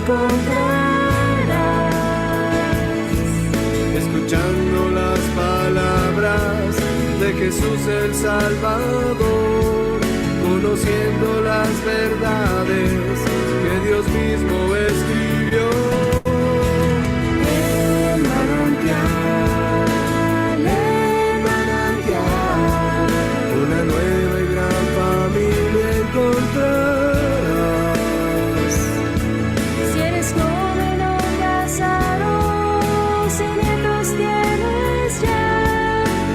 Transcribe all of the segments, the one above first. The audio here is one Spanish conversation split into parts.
encontrarás, escuchando las palabras de Jesús el Salvador, conociendo las verdades que Dios mismo escribió. El manantial, una nueva y gran familia encontrarás. Si eres joven o casado, si nietos tienes ya,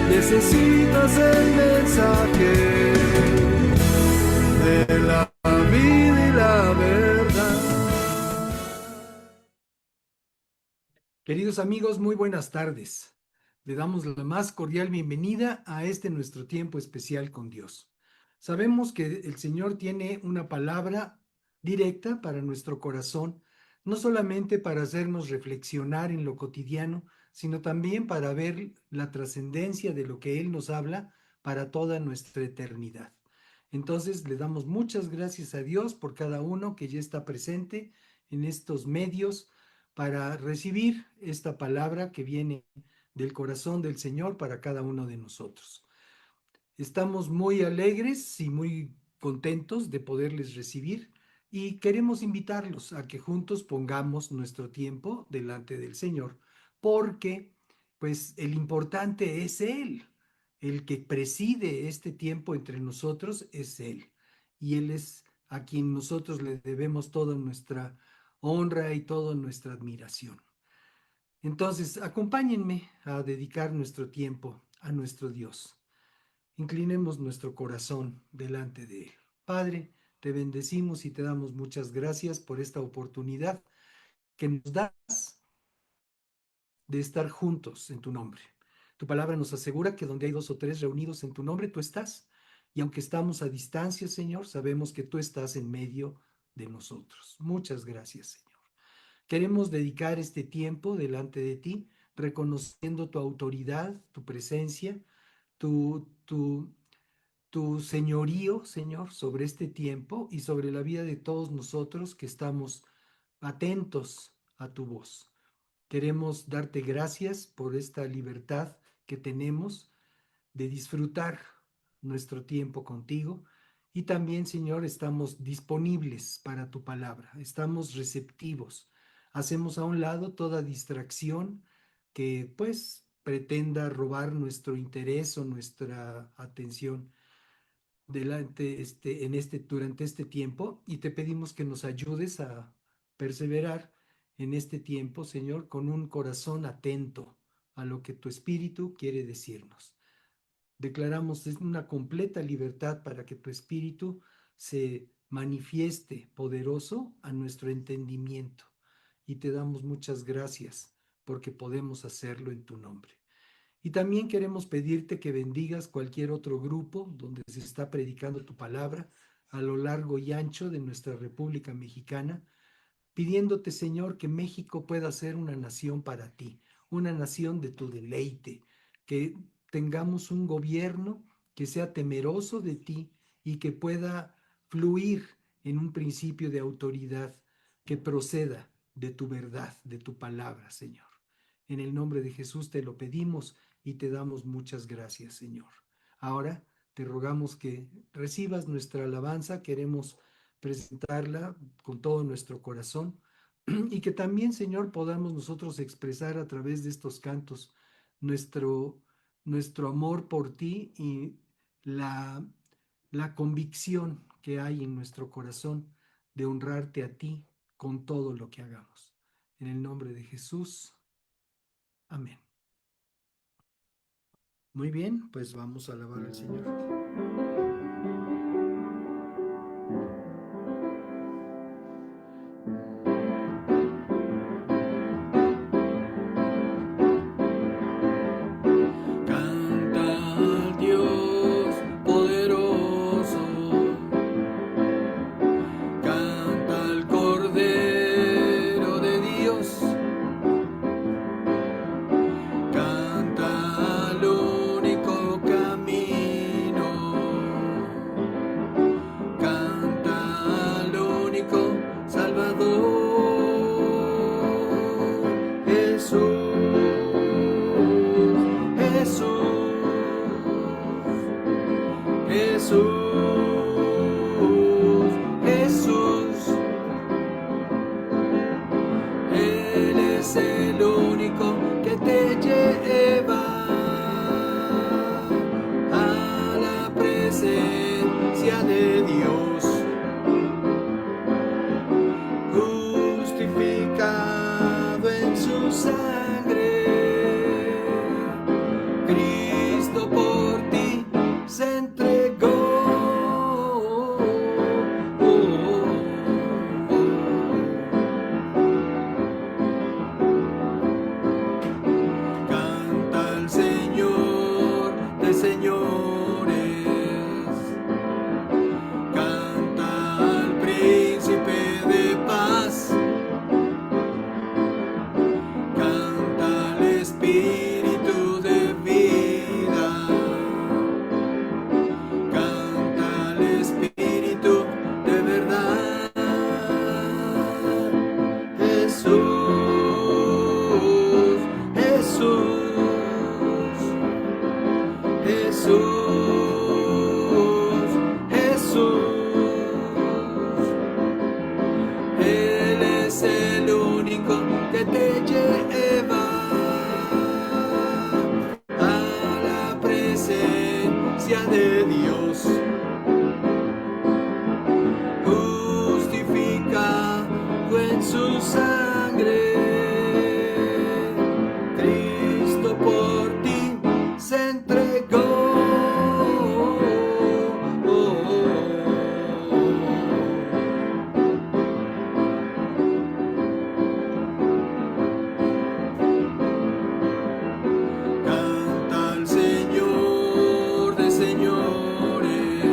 Necesitas el mensaje de la vida y la verdad. Queridos amigos, muy buenas tardes. Le damos la más cordial bienvenida a este nuestro tiempo especial con Dios. Sabemos que el Señor tiene una palabra directa para nuestro corazón, no solamente para hacernos reflexionar en lo cotidiano, sino también para ver la trascendencia de lo que Él nos habla para toda nuestra eternidad. Entonces, le damos muchas gracias a Dios por cada uno que ya está presente en estos medios para recibir esta palabra que viene del corazón del Señor para cada uno de nosotros. Estamos muy alegres y muy contentos de poderles recibir y queremos invitarlos a que juntos pongamos nuestro tiempo delante del Señor, porque pues el importante es Él, el que preside este tiempo entre nosotros es Él, y Él es a quien nosotros le debemos toda nuestra honra y toda nuestra admiración. Entonces, acompáñenme a dedicar nuestro tiempo a nuestro Dios. Inclinemos nuestro corazón delante de Él. Padre, te bendecimos y te damos muchas gracias por esta oportunidad que nos das de estar juntos en tu nombre. Tu palabra nos asegura que donde hay 2 o 3 reunidos en tu nombre, tú estás. Y aunque estamos a distancia, Señor, sabemos que tú estás en medio de nosotros. Muchas gracias, Señor. Queremos dedicar este tiempo delante de ti, reconociendo tu autoridad, tu presencia, tu, tu, tu señorío, Señor, sobre este tiempo y sobre la vida de todos nosotros que estamos atentos a tu voz. Queremos darte gracias por esta libertad que tenemos de disfrutar nuestro tiempo contigo y también, Señor, estamos disponibles para tu palabra, estamos receptivos. Hacemos a un lado toda distracción que pues pretenda robar nuestro interés o nuestra atención durante este tiempo y te pedimos que nos ayudes a perseverar en este tiempo, Señor, con un corazón atento a lo que tu Espíritu quiere decirnos. Declaramos una completa libertad para que tu Espíritu se manifieste poderoso a nuestro entendimiento y te damos muchas gracias porque podemos hacerlo en tu nombre. Y también queremos pedirte que bendigas cualquier otro grupo donde se está predicando tu palabra a lo largo y ancho de nuestra República Mexicana, pidiéndote, Señor, que México pueda ser una nación para ti, una nación de tu deleite, que tengamos un gobierno que sea temeroso de ti y que pueda fluir en un principio de autoridad que proceda de tu verdad, de tu palabra, Señor. En el nombre de Jesús te lo pedimos y te damos muchas gracias, Señor. Ahora te rogamos que recibas nuestra alabanza, queremos presentarla con todo nuestro corazón y que también, Señor, podamos nosotros expresar a través de estos cantos nuestro, nuestro amor por ti y la, la convicción que hay en nuestro corazón de honrarte a ti con todo lo que hagamos. En el nombre de Jesús. Amén. Muy bien, pues vamos a alabar al Señor. Canta al único camino. sangre. Cristo por ti se entregó. Canta al Señor de señores, canta al príncipe de paz, canta al Espíritu de vida, canta al Espíritu de verdad. Jesús, Jesús, Jesús, Jesús. Él es el único que te lleva a la presencia de Dios, justificado en su sangre. Cristo por ti se entregó. Canta al Señor de señores,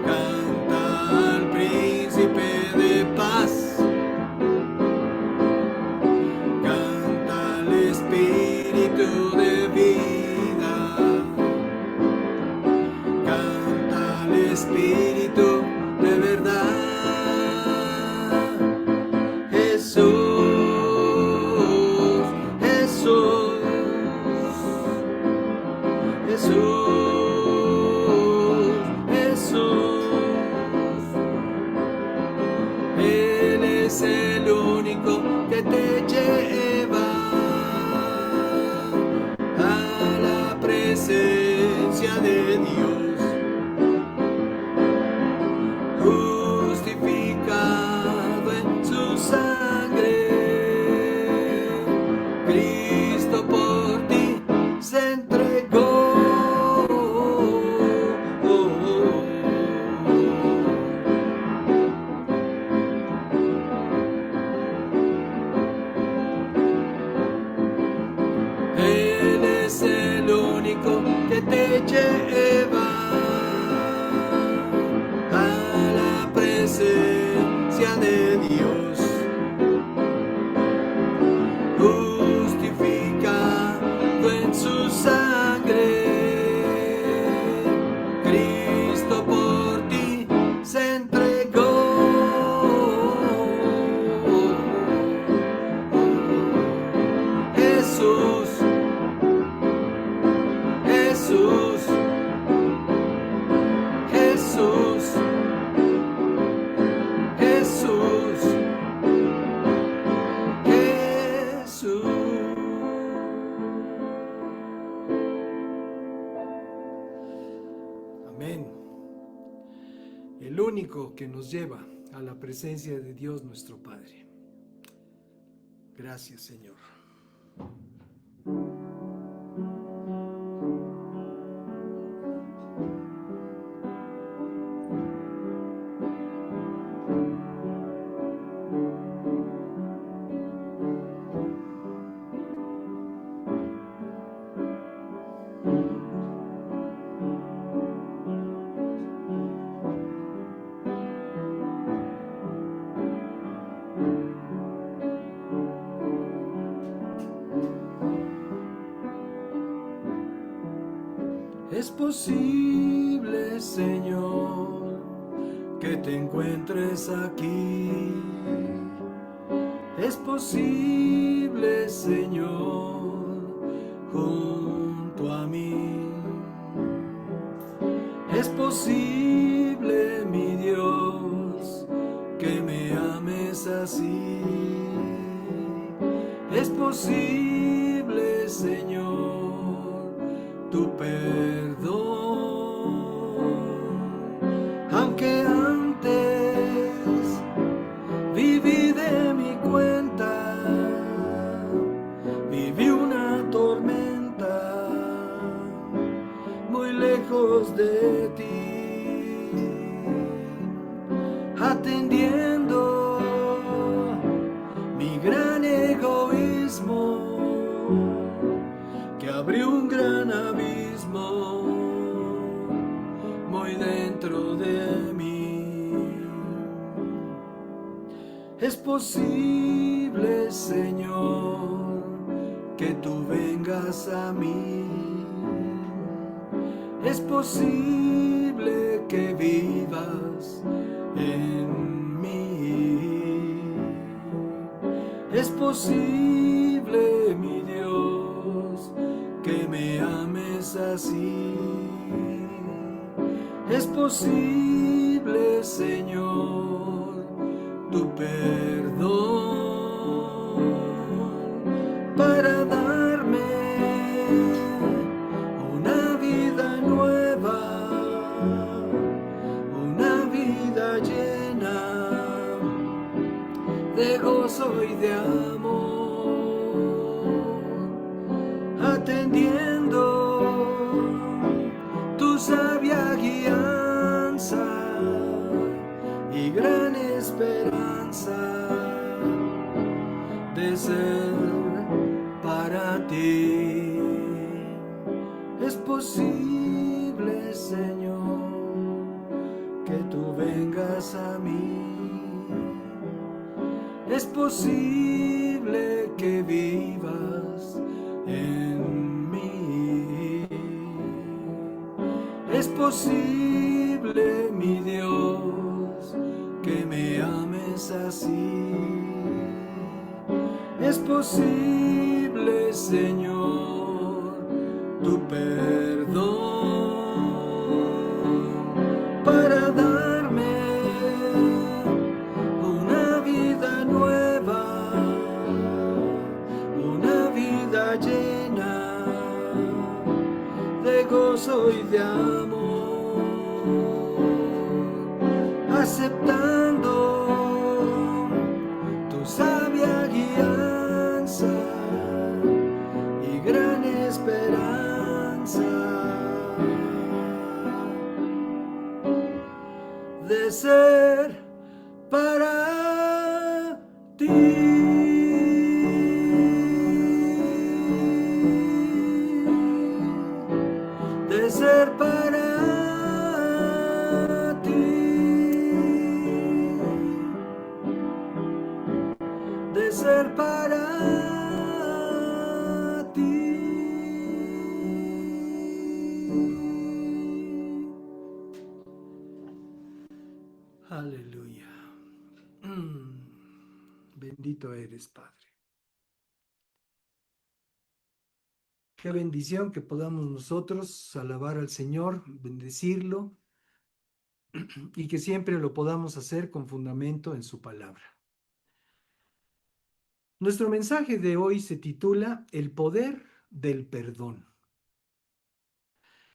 canta al príncipe de paz, canta al Espíritu de vida, canta al Espíritu de verdad. Jesús, Jesús, Jesús, Jesús. Él es el único que te lleva a la presencia de Dios, justificado en su sangre. Cristo por ti se entregó. Él es el único que te lleva a la presencia de Dios, justificado en su sangre. Cristo por ti se entregó. Jesús, Jesús, Jesús, Jesús, Jesús. Amén. El único que nos lleva a la presencia de Dios nuestro Padre. Gracias, Señor. Es posible, Señor, que te encuentres aquí. Es posible, Señor, junto a mí. Es posible, mi Dios, que me ames así. Es posible, Señor, tu perdón. Aunque antes viví de mi cuenta, atendiendo mi gran egoísmo, que abrió un gran abismo muy dentro de mí. Es posible, Señor, que tú vengas a mí. Es posible que vivas en mí. Es posible, mi Dios, que me ames así. Es posible, Señor, tu perdón para darme una vida nueva, una vida llena de gozo y de amor, atendiendo tu sabia guianza y gran esperanza de ser para ti. Es posible, Señor, que tú vengas a mí. Es posible que vivas en mí. Es posible, mi Dios, que me ames así. Es posible, Señor, tu perdón para darme una vida nueva, una vida llena de gozo y de amor, aceptando tu sabia guianza y gran esperanza de ser para ti. De ser para ti, de ser para ti. Aleluya. Bendito eres, Padre. Qué bendición que podamos nosotros alabar al Señor, bendecirlo y que siempre lo podamos hacer con fundamento en su palabra. Nuestro mensaje de hoy se titula El poder del perdón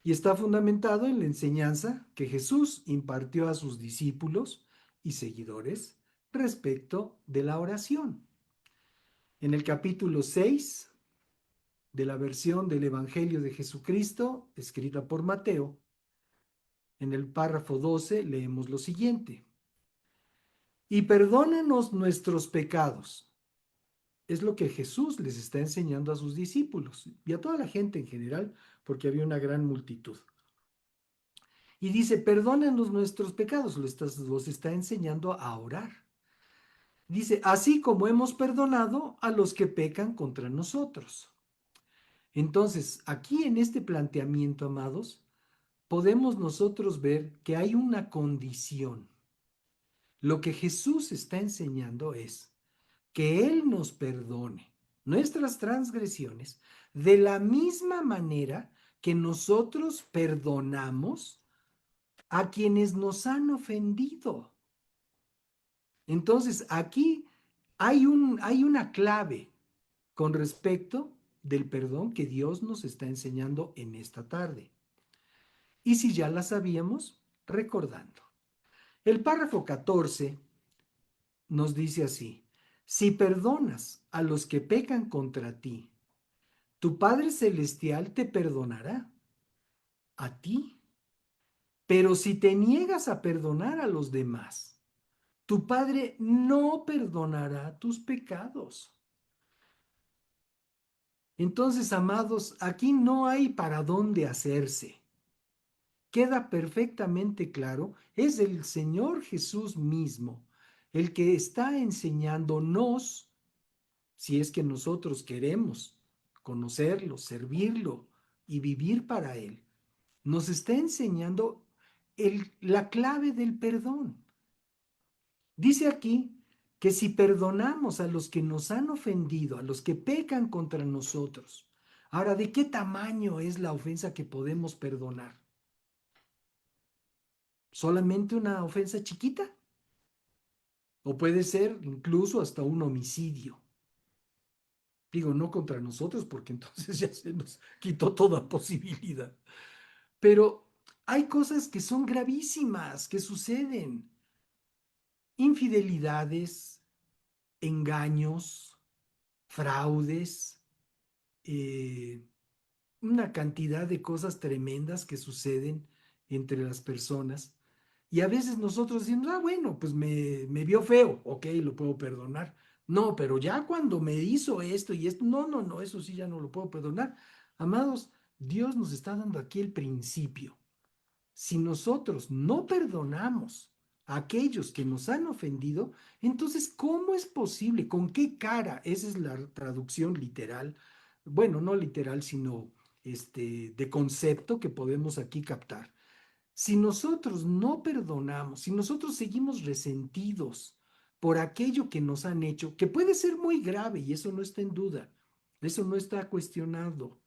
y está fundamentado en la enseñanza que Jesús impartió a sus discípulos y seguidores respecto de la oración. En el capítulo 6 de la versión del Evangelio de Jesucristo, escrita por Mateo, en el párrafo 12 leemos lo siguiente: y perdónanos nuestros pecados. Es lo que Jesús les está enseñando a sus discípulos y a toda la gente en general, porque había una gran multitud. Y dice, perdónanos nuestros pecados, los está enseñando a orar. Dice, así como hemos perdonado a los que pecan contra nosotros. Entonces, aquí en este planteamiento, amados, podemos nosotros ver que hay una condición. Lo que Jesús está enseñando es que Él nos perdone nuestras transgresiones de la misma manera que nosotros perdonamos a quienes nos han ofendido. Entonces, aquí hay una clave con respecto del perdón que Dios nos está enseñando en esta tarde. Y si ya la sabíamos, recordando. El párrafo 14 nos dice así: si perdonas a los que pecan contra ti, tu Padre Celestial te perdonará a ti. Pero si te niegas a perdonar a los demás, tu Padre no perdonará tus pecados. Entonces, amados, aquí no hay para dónde hacerse. Queda perfectamente claro, es el Señor Jesús mismo el que está enseñándonos, si es que nosotros queremos conocerlo, servirlo y vivir para Él, nos está enseñando la clave del perdón. Dice aquí que si perdonamos a los que nos han ofendido, a los que pecan contra nosotros, ahora, ¿de qué tamaño es la ofensa que podemos perdonar? ¿Solamente una ofensa chiquita? ¿O puede ser incluso hasta un homicidio? Digo, no contra nosotros, porque entonces ya se nos quitó toda posibilidad. Pero hay cosas que son gravísimas, que suceden. Infidelidades, engaños, fraudes, eh, una cantidad de cosas tremendas que suceden entre las personas. Y a veces nosotros decimos, ah, bueno, pues me vio feo, ok, lo puedo perdonar. No, pero ya cuando me hizo esto y esto, no, no, no, eso sí ya no lo puedo perdonar. Amados, Dios nos está dando aquí el principio. Si nosotros no perdonamos a aquellos que nos han ofendido, entonces, ¿cómo es posible? ¿Con qué cara? Esa es la traducción literal. Bueno, no literal, sino de concepto que podemos aquí captar. Si nosotros no perdonamos, si nosotros seguimos resentidos por aquello que nos han hecho, que puede ser muy grave y eso no está en duda, eso no está cuestionado,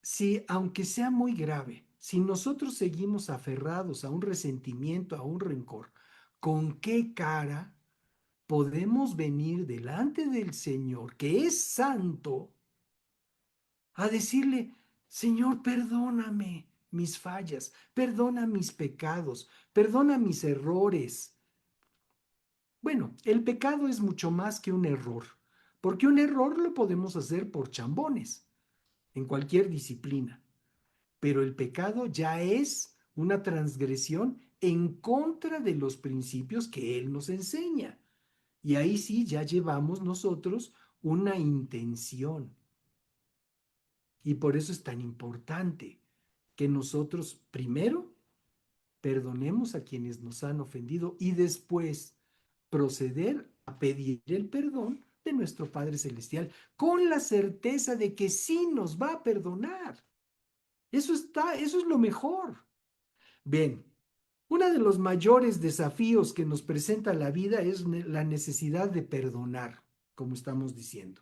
si aunque sea muy grave, si nosotros seguimos aferrados a un resentimiento, a un rencor, ¿con qué cara podemos venir delante del Señor, que es santo, a decirle, Señor, perdóname mis fallas, perdona mis pecados, perdona mis errores? Bueno, el pecado es mucho más que un error, porque un error lo podemos hacer por chambones, en cualquier disciplina, pero el pecado ya es una transgresión en contra de los principios que Él nos enseña. Y ahí sí ya llevamos nosotros una intención. Y por eso es tan importante que nosotros primero perdonemos a quienes nos han ofendido y después proceder a pedir el perdón de nuestro Padre Celestial con la certeza de que sí nos va a perdonar. Eso es lo mejor. Bien, uno de los mayores desafíos que nos presenta la vida es la necesidad de perdonar, como estamos diciendo.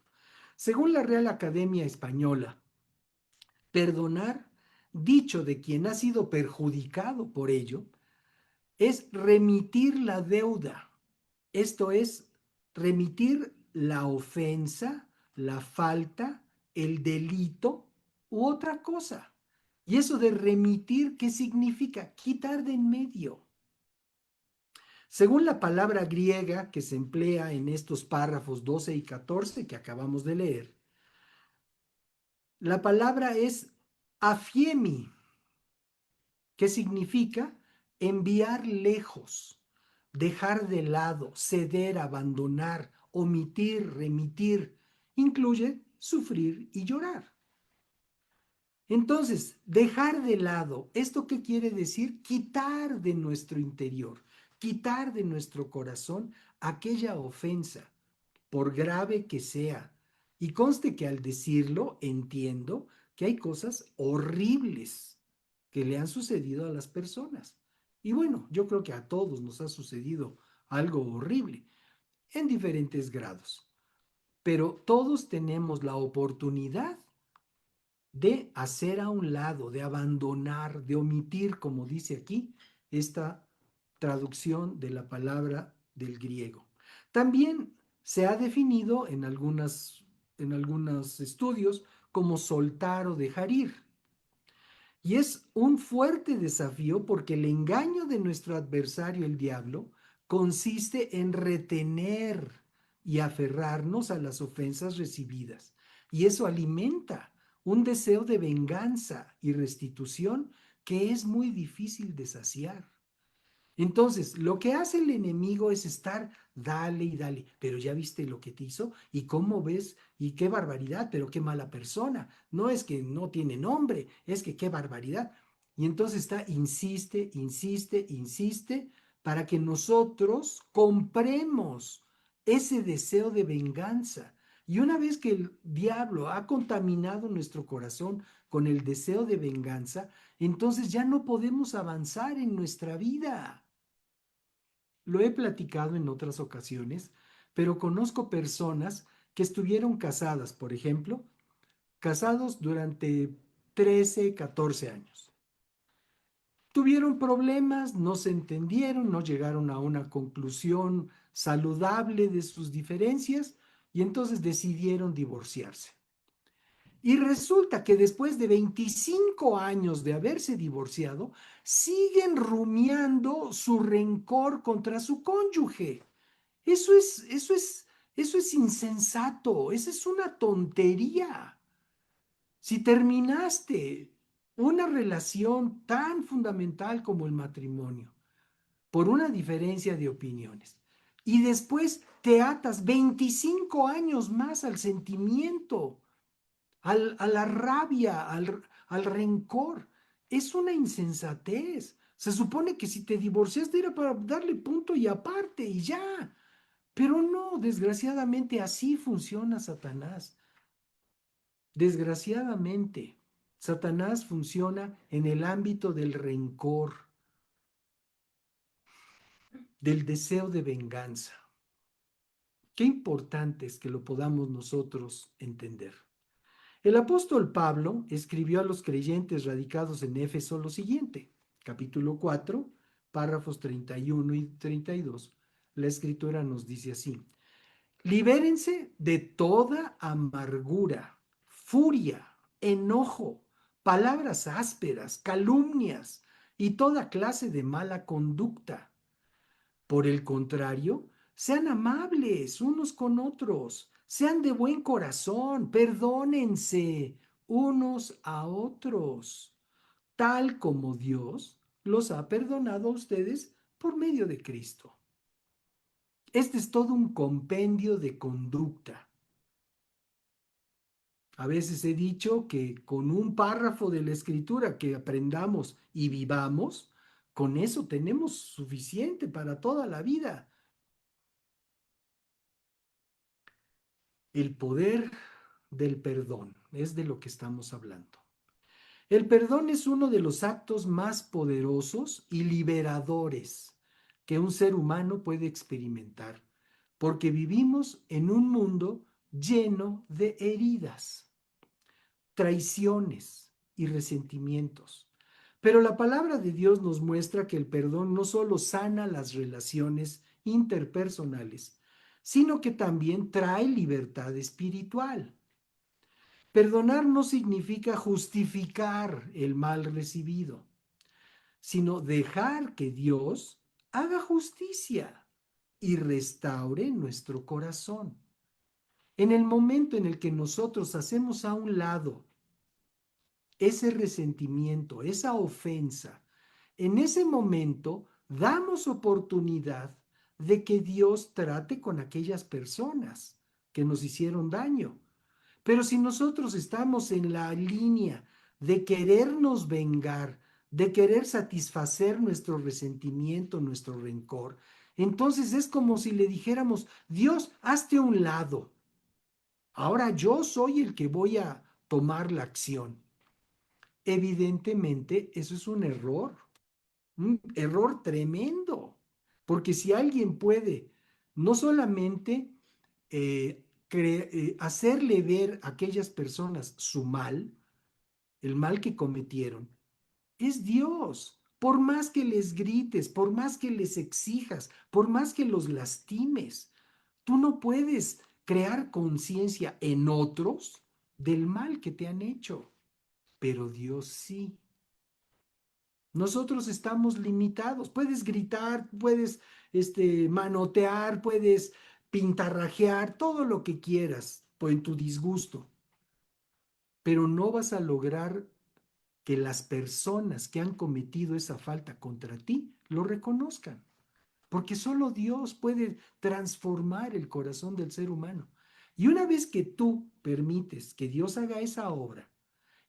Según la Real Academia Española, perdonar, dicho de quien ha sido perjudicado por ello, es remitir la deuda. Esto es, remitir la ofensa, la falta, el delito u otra cosa. Y eso de remitir, ¿qué significa? Quitar de en medio. Según la palabra griega que se emplea en estos párrafos 12 y 14 que acabamos de leer, la palabra es afiemi, que significa enviar lejos, dejar de lado, ceder, abandonar, omitir, remitir, incluye sufrir y llorar. Entonces, dejar de lado, ¿esto qué quiere decir? Quitar de nuestro interior, quitar de nuestro corazón aquella ofensa, por grave que sea. Y conste que al decirlo entiendo que hay cosas horribles que le han sucedido a las personas. Y bueno, yo creo que a todos nos ha sucedido algo horrible en diferentes grados. Pero todos tenemos la oportunidad de hacer a un lado, de abandonar, de omitir, como dice aquí, esta traducción de la palabra del griego. También se ha definido en algunos estudios como soltar o dejar ir. Y es un fuerte desafío porque el engaño de nuestro adversario, el diablo, consiste en retener y aferrarnos a las ofensas recibidas. Y eso alimenta un deseo de venganza y restitución que es muy difícil de saciar. Entonces, lo que hace el enemigo es estar, dale y dale, pero ya viste lo que te hizo y cómo ves y qué barbaridad, pero qué mala persona. No es que no tiene nombre, es que qué barbaridad. Y entonces está, insiste, insiste, insiste, para que nosotros compremos ese deseo de venganza. Y una vez que el diablo ha contaminado nuestro corazón con el deseo de venganza, entonces ya no podemos avanzar en nuestra vida. Lo he platicado en otras ocasiones, pero conozco personas que estuvieron casadas, por ejemplo, casados durante 13, 14 años. Tuvieron problemas, no se entendieron, no llegaron a una conclusión saludable de sus diferencias y entonces decidieron divorciarse. Y resulta que después de 25 años de haberse divorciado, siguen rumiando su rencor contra su cónyuge. Eso es, eso es, eso es insensato, esa es una tontería. Si terminaste una relación tan fundamental como el matrimonio por una diferencia de opiniones y después te atas 25 años más al sentimiento, a la rabia, al rencor. Es una insensatez. Se supone que si te divorciaste era para darle punto y aparte y ya. Pero no, desgraciadamente así funciona Satanás. Desgraciadamente, Satanás funciona en el ámbito del rencor, del deseo de venganza. Qué importante es que lo podamos nosotros entender. El apóstol Pablo escribió a los creyentes radicados en Éfeso lo siguiente, capítulo 4, párrafos 31 y 32. La escritura nos dice así: libérense de toda amargura, furia, enojo, palabras ásperas, calumnias y toda clase de mala conducta. Por el contrario, sean amables unos con otros, sean de buen corazón, perdónense unos a otros, tal como Dios los ha perdonado a ustedes por medio de Cristo. Este es todo un compendio de conducta. A veces he dicho que con un párrafo de la escritura que aprendamos y vivamos, con eso tenemos suficiente para toda la vida. El poder del perdón es de lo que estamos hablando. El perdón es uno de los actos más poderosos y liberadores que un ser humano puede experimentar, porque vivimos en un mundo lleno de heridas, traiciones y resentimientos. Pero la palabra de Dios nos muestra que el perdón no solo sana las relaciones interpersonales, sino que también trae libertad espiritual. Perdonar no significa justificar el mal recibido, sino dejar que Dios haga justicia y restaure nuestro corazón. En el momento en el que nosotros hacemos a un lado ese resentimiento, esa ofensa, en ese momento damos oportunidad de que Dios trate con aquellas personas que nos hicieron daño. Pero si nosotros estamos en la línea de querernos vengar, de querer satisfacer nuestro resentimiento, nuestro rencor, entonces es como si le dijéramos: Dios, hazte a un lado. Ahora yo soy el que voy a tomar la acción. Evidentemente, eso es un error tremendo, porque si alguien puede no solamente hacerle ver a aquellas personas su mal, el mal que cometieron, es Dios. Por más que les grites, por más que les exijas, por más que los lastimes, tú no puedes crear conciencia en otros del mal que te han hecho, pero Dios sí. Nosotros estamos limitados. Puedes gritar, puedes manotear, puedes pintarrajear, todo lo que quieras, por en tu disgusto, pero no vas a lograr que las personas que han cometido esa falta contra ti lo reconozcan, porque solo Dios puede transformar el corazón del ser humano. Y una vez que tú permites que Dios haga esa obra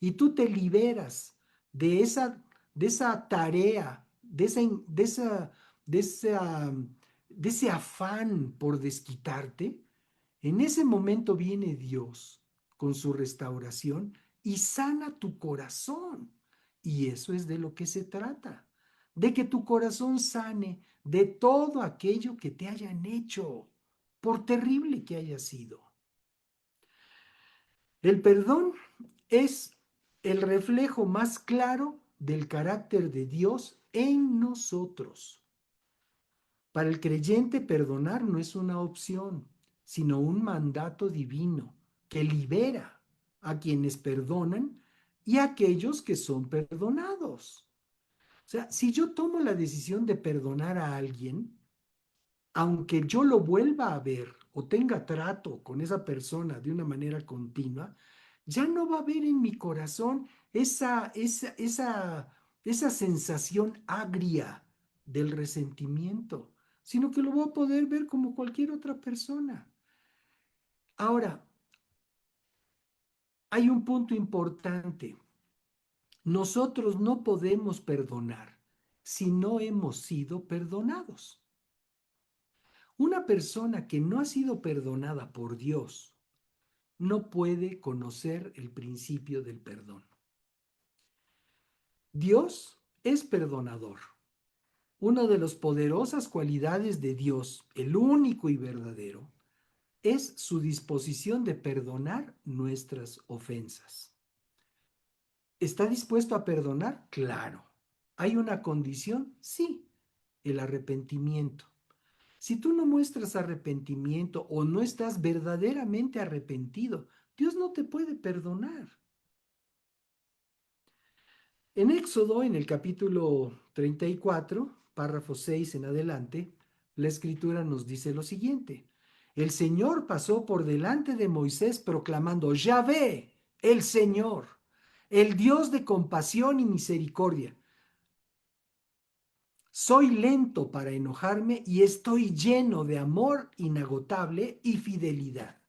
y tú te liberas de esa tarea, de esa, de ese afán por desquitarte, en ese momento viene Dios con su restauración y sana tu corazón. Y eso es de lo que se trata, de que tu corazón sane de todo aquello que te hayan hecho, por terrible que haya sido. El perdón es el reflejo más claro del carácter de Dios en nosotros. Para el creyente, perdonar no es una opción, sino un mandato divino que libera a quienes perdonan y a aquellos que son perdonados. O sea, si yo tomo la decisión de perdonar a alguien, aunque yo lo vuelva a ver o tenga trato con esa persona de una manera continua, ya no va a haber en mi corazón esa sensación agria del resentimiento, sino que lo voy a poder ver como cualquier otra persona. Ahora, hay un punto importante. Nosotros no podemos perdonar si no hemos sido perdonados. Una persona que no ha sido perdonada por Dios no puede conocer el principio del perdón. Dios es perdonador. Una de las poderosas cualidades de Dios, el único y verdadero, es su disposición de perdonar nuestras ofensas. ¿Está dispuesto a perdonar? Claro. ¿Hay una condición? Sí, el arrepentimiento. Si tú no muestras arrepentimiento o no estás verdaderamente arrepentido, Dios no te puede perdonar. En Éxodo, en el capítulo 34, párrafo 6 en adelante, la escritura nos dice lo siguiente. El Señor pasó por delante de Moisés proclamando, Yahvé, el Señor, el Dios de compasión y misericordia. Soy lento para enojarme y estoy lleno de amor inagotable y fidelidad.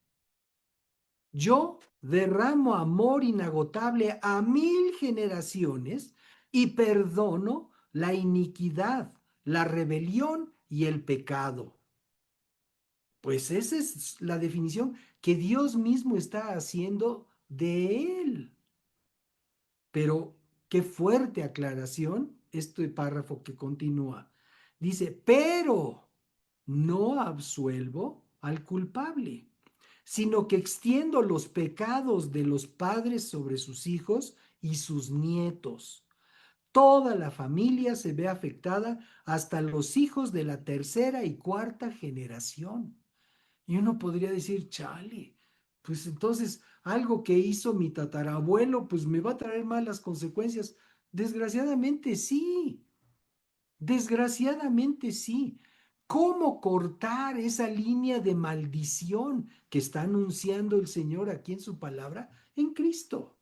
Yo derramo amor inagotable a 1000 generaciones y perdono la iniquidad, la rebelión y el pecado. Pues esa es la definición que Dios mismo está haciendo de él. Pero qué fuerte aclaración este párrafo que continúa. Dice, pero no absuelvo al culpable, sino que extiendo los pecados de los padres sobre sus hijos y sus nietos. Toda la familia se ve afectada hasta los hijos de la tercera y cuarta generación. Y uno podría decir, chale, pues entonces algo que hizo mi tatarabuelo, pues me va a traer malas consecuencias. Desgraciadamente sí, desgraciadamente sí. ¿Cómo cortar esa línea de maldición que está anunciando el Señor aquí en su palabra? En Cristo.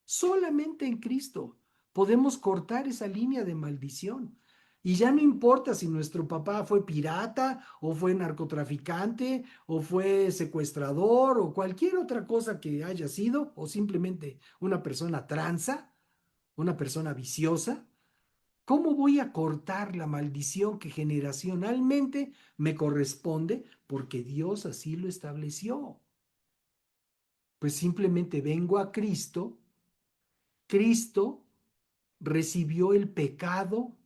Solamente en Cristo podemos cortar esa línea de maldición. Y ya no importa si nuestro papá fue pirata o fue narcotraficante o fue secuestrador o cualquier otra cosa que haya sido o simplemente una persona tranza, una persona viciosa. ¿Cómo voy a cortar la maldición que generacionalmente me corresponde porque Dios así lo estableció? Pues simplemente vengo a Cristo. Cristo recibió el pecado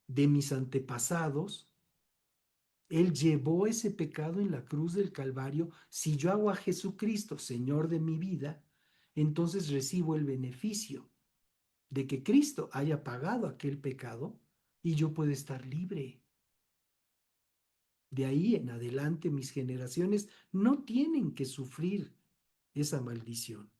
de mis antepasados. Él llevó ese pecado en la cruz del Calvario. Si yo hago a Jesucristo Señor de mi vida, entonces recibo el beneficio de que Cristo haya pagado aquel pecado y yo puedo estar libre. De ahí en adelante mis generaciones no tienen que sufrir esa maldición.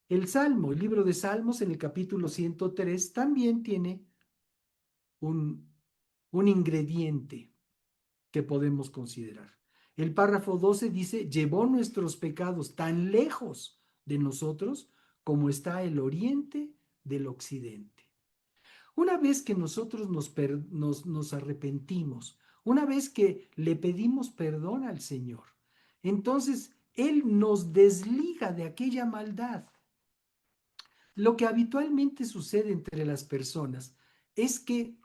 El Salmo, el libro de Salmos en el capítulo 103 también tiene un ingrediente que podemos considerar. El párrafo 12 dice, llevó nuestros pecados tan lejos de nosotros como está el oriente del occidente. Una vez que nosotros nos arrepentimos, una vez que le pedimos perdón al Señor, entonces Él nos desliga de aquella maldad. Lo que habitualmente sucede entre las personas es que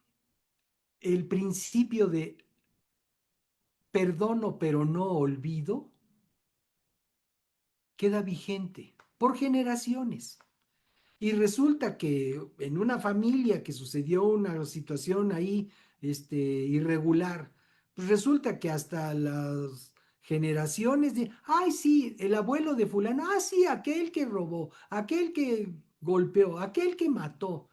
el principio de perdono pero no olvido queda vigente por generaciones. Y resulta que en una familia que sucedió una situación ahí irregular, pues resulta que hasta las generaciones de, ay, sí, el abuelo de fulano, ah, sí, aquel que robó, aquel que golpeó, aquel que mató.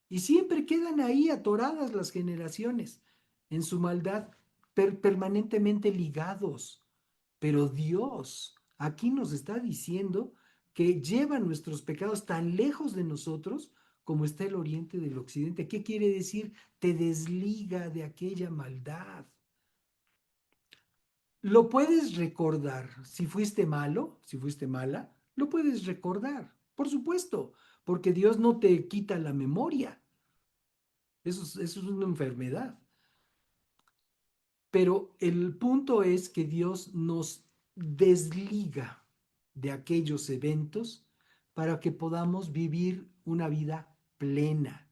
Y siempre quedan ahí atoradas las generaciones en su maldad, permanentemente ligados. Pero Dios aquí nos está diciendo que lleva nuestros pecados tan lejos de nosotros como está el oriente del occidente. ¿Qué quiere decir? Te desliga de aquella maldad. Lo puedes recordar. Si fuiste malo, si fuiste mala, lo puedes recordar. Por supuesto, porque Dios no te quita la memoria. Eso es una enfermedad. Pero el punto es que Dios nos desliga de aquellos eventos para que podamos vivir una vida plena.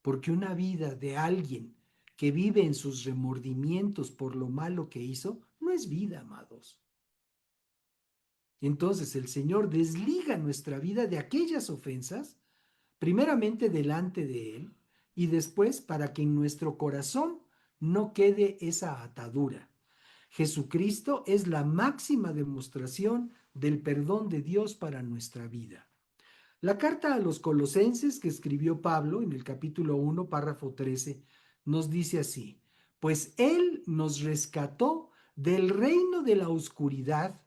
Porque una vida de alguien que vive en sus remordimientos por lo malo que hizo, no es vida, amados. Entonces el Señor desliga nuestra vida de aquellas ofensas, primeramente delante de Él, y después para que en nuestro corazón no quede esa atadura. Jesucristo es la máxima demostración del perdón de Dios para nuestra vida. La carta a los Colosenses que escribió Pablo en el capítulo 1, párrafo 13, nos dice así: pues Él nos rescató del reino de la oscuridad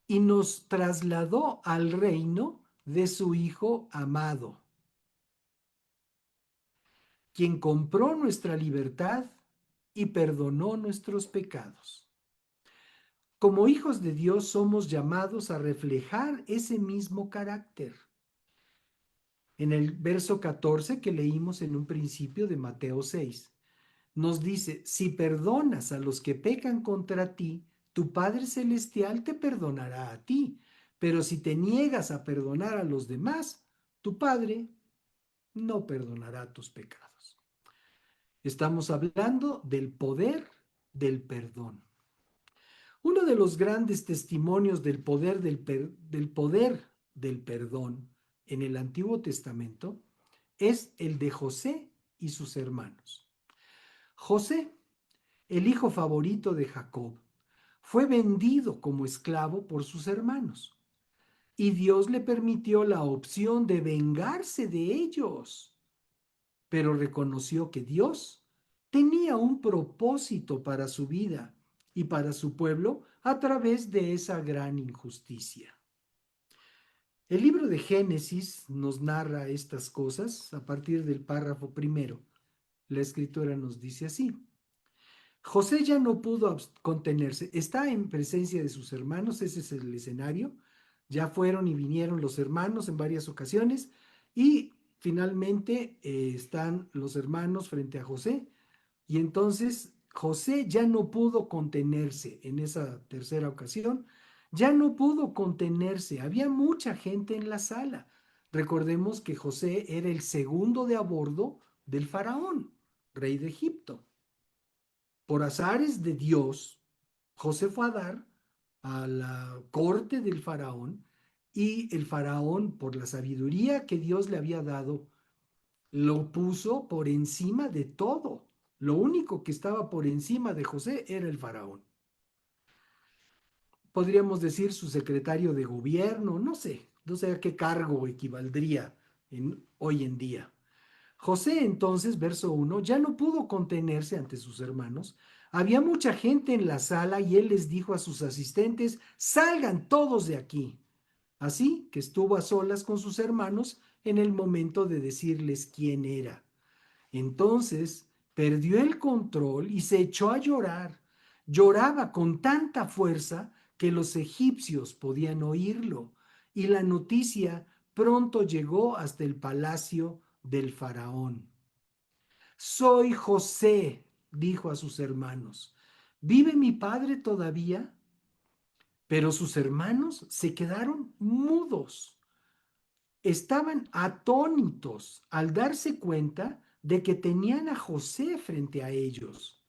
y nos trasladó al reino de su Hijo amado, quien compró nuestra libertad y perdonó nuestros pecados. Como hijos de Dios somos llamados a reflejar ese mismo carácter. En el verso 14 que leímos en un principio de Mateo 6, nos dice, si perdonas a los que pecan contra ti, tu Padre Celestial te perdonará a ti. Pero si te niegas a perdonar a los demás, tu Padre no perdonará tus pecados. Estamos hablando del poder del perdón. Uno de los grandes testimonios del poder del perdón en el Antiguo Testamento es el de José y sus hermanos. José, el hijo favorito de Jacob, fue vendido como esclavo por sus hermanos y Dios le permitió la opción de vengarse de ellos, pero reconoció que Dios tenía un propósito para su vida y para su pueblo a través de esa gran injusticia. El libro de Génesis nos narra estas cosas a partir del párrafo primero. La escritura nos dice así: José ya no pudo contenerse, está en presencia de sus hermanos, ese es el escenario, ya fueron y vinieron los hermanos en varias ocasiones y finalmente están los hermanos frente a José y entonces José ya no pudo contenerse en esa tercera ocasión, ya no pudo contenerse, había mucha gente en la sala. Recordemos que José era el segundo de a bordo del faraón, rey de Egipto. Por azares de Dios, José fue a dar a la corte del faraón y el faraón, por la sabiduría que Dios le había dado, lo puso por encima de todo. Lo único que estaba por encima de José era el faraón. Podríamos decir su secretario de gobierno, no sé a qué cargo equivaldría hoy en día. José entonces, verso 1, ya no pudo contenerse ante sus hermanos. Había mucha gente en la sala y él les dijo a sus asistentes, salgan todos de aquí. Así que estuvo a solas con sus hermanos en el momento de decirles quién era. Entonces perdió el control y se echó a llorar. Lloraba con tanta fuerza que los egipcios podían oírlo y la noticia pronto llegó hasta el palacio del faraón. Soy José, dijo a sus hermanos. ¿Vive mi padre todavía? Pero sus hermanos se quedaron mudos. Estaban atónitos al darse cuenta de que tenían a José frente a ellos.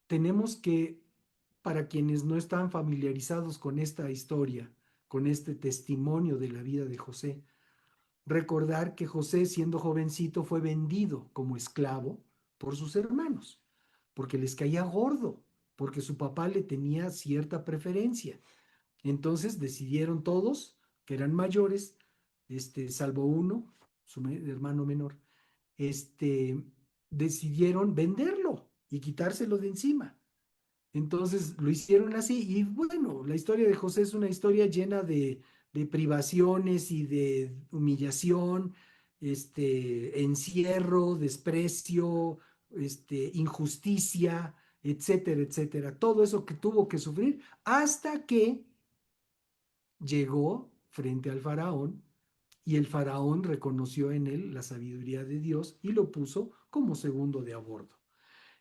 Tenemos que, para quienes no están familiarizados con esta historia, con este testimonio de la vida de José, recordar que José, siendo jovencito, fue vendido como esclavo por sus hermanos, porque les caía gordo, porque su papá le tenía cierta preferencia. Entonces decidieron todos, que eran mayores, salvo uno, su hermano menor, decidieron venderlo y quitárselo de encima. Entonces lo hicieron así y bueno, la historia de José es una historia llena de privaciones y de humillación, encierro, desprecio, injusticia, etcétera, etcétera. Todo eso que tuvo que sufrir hasta que llegó frente al faraón y el faraón reconoció en él la sabiduría de Dios y lo puso como segundo de a bordo.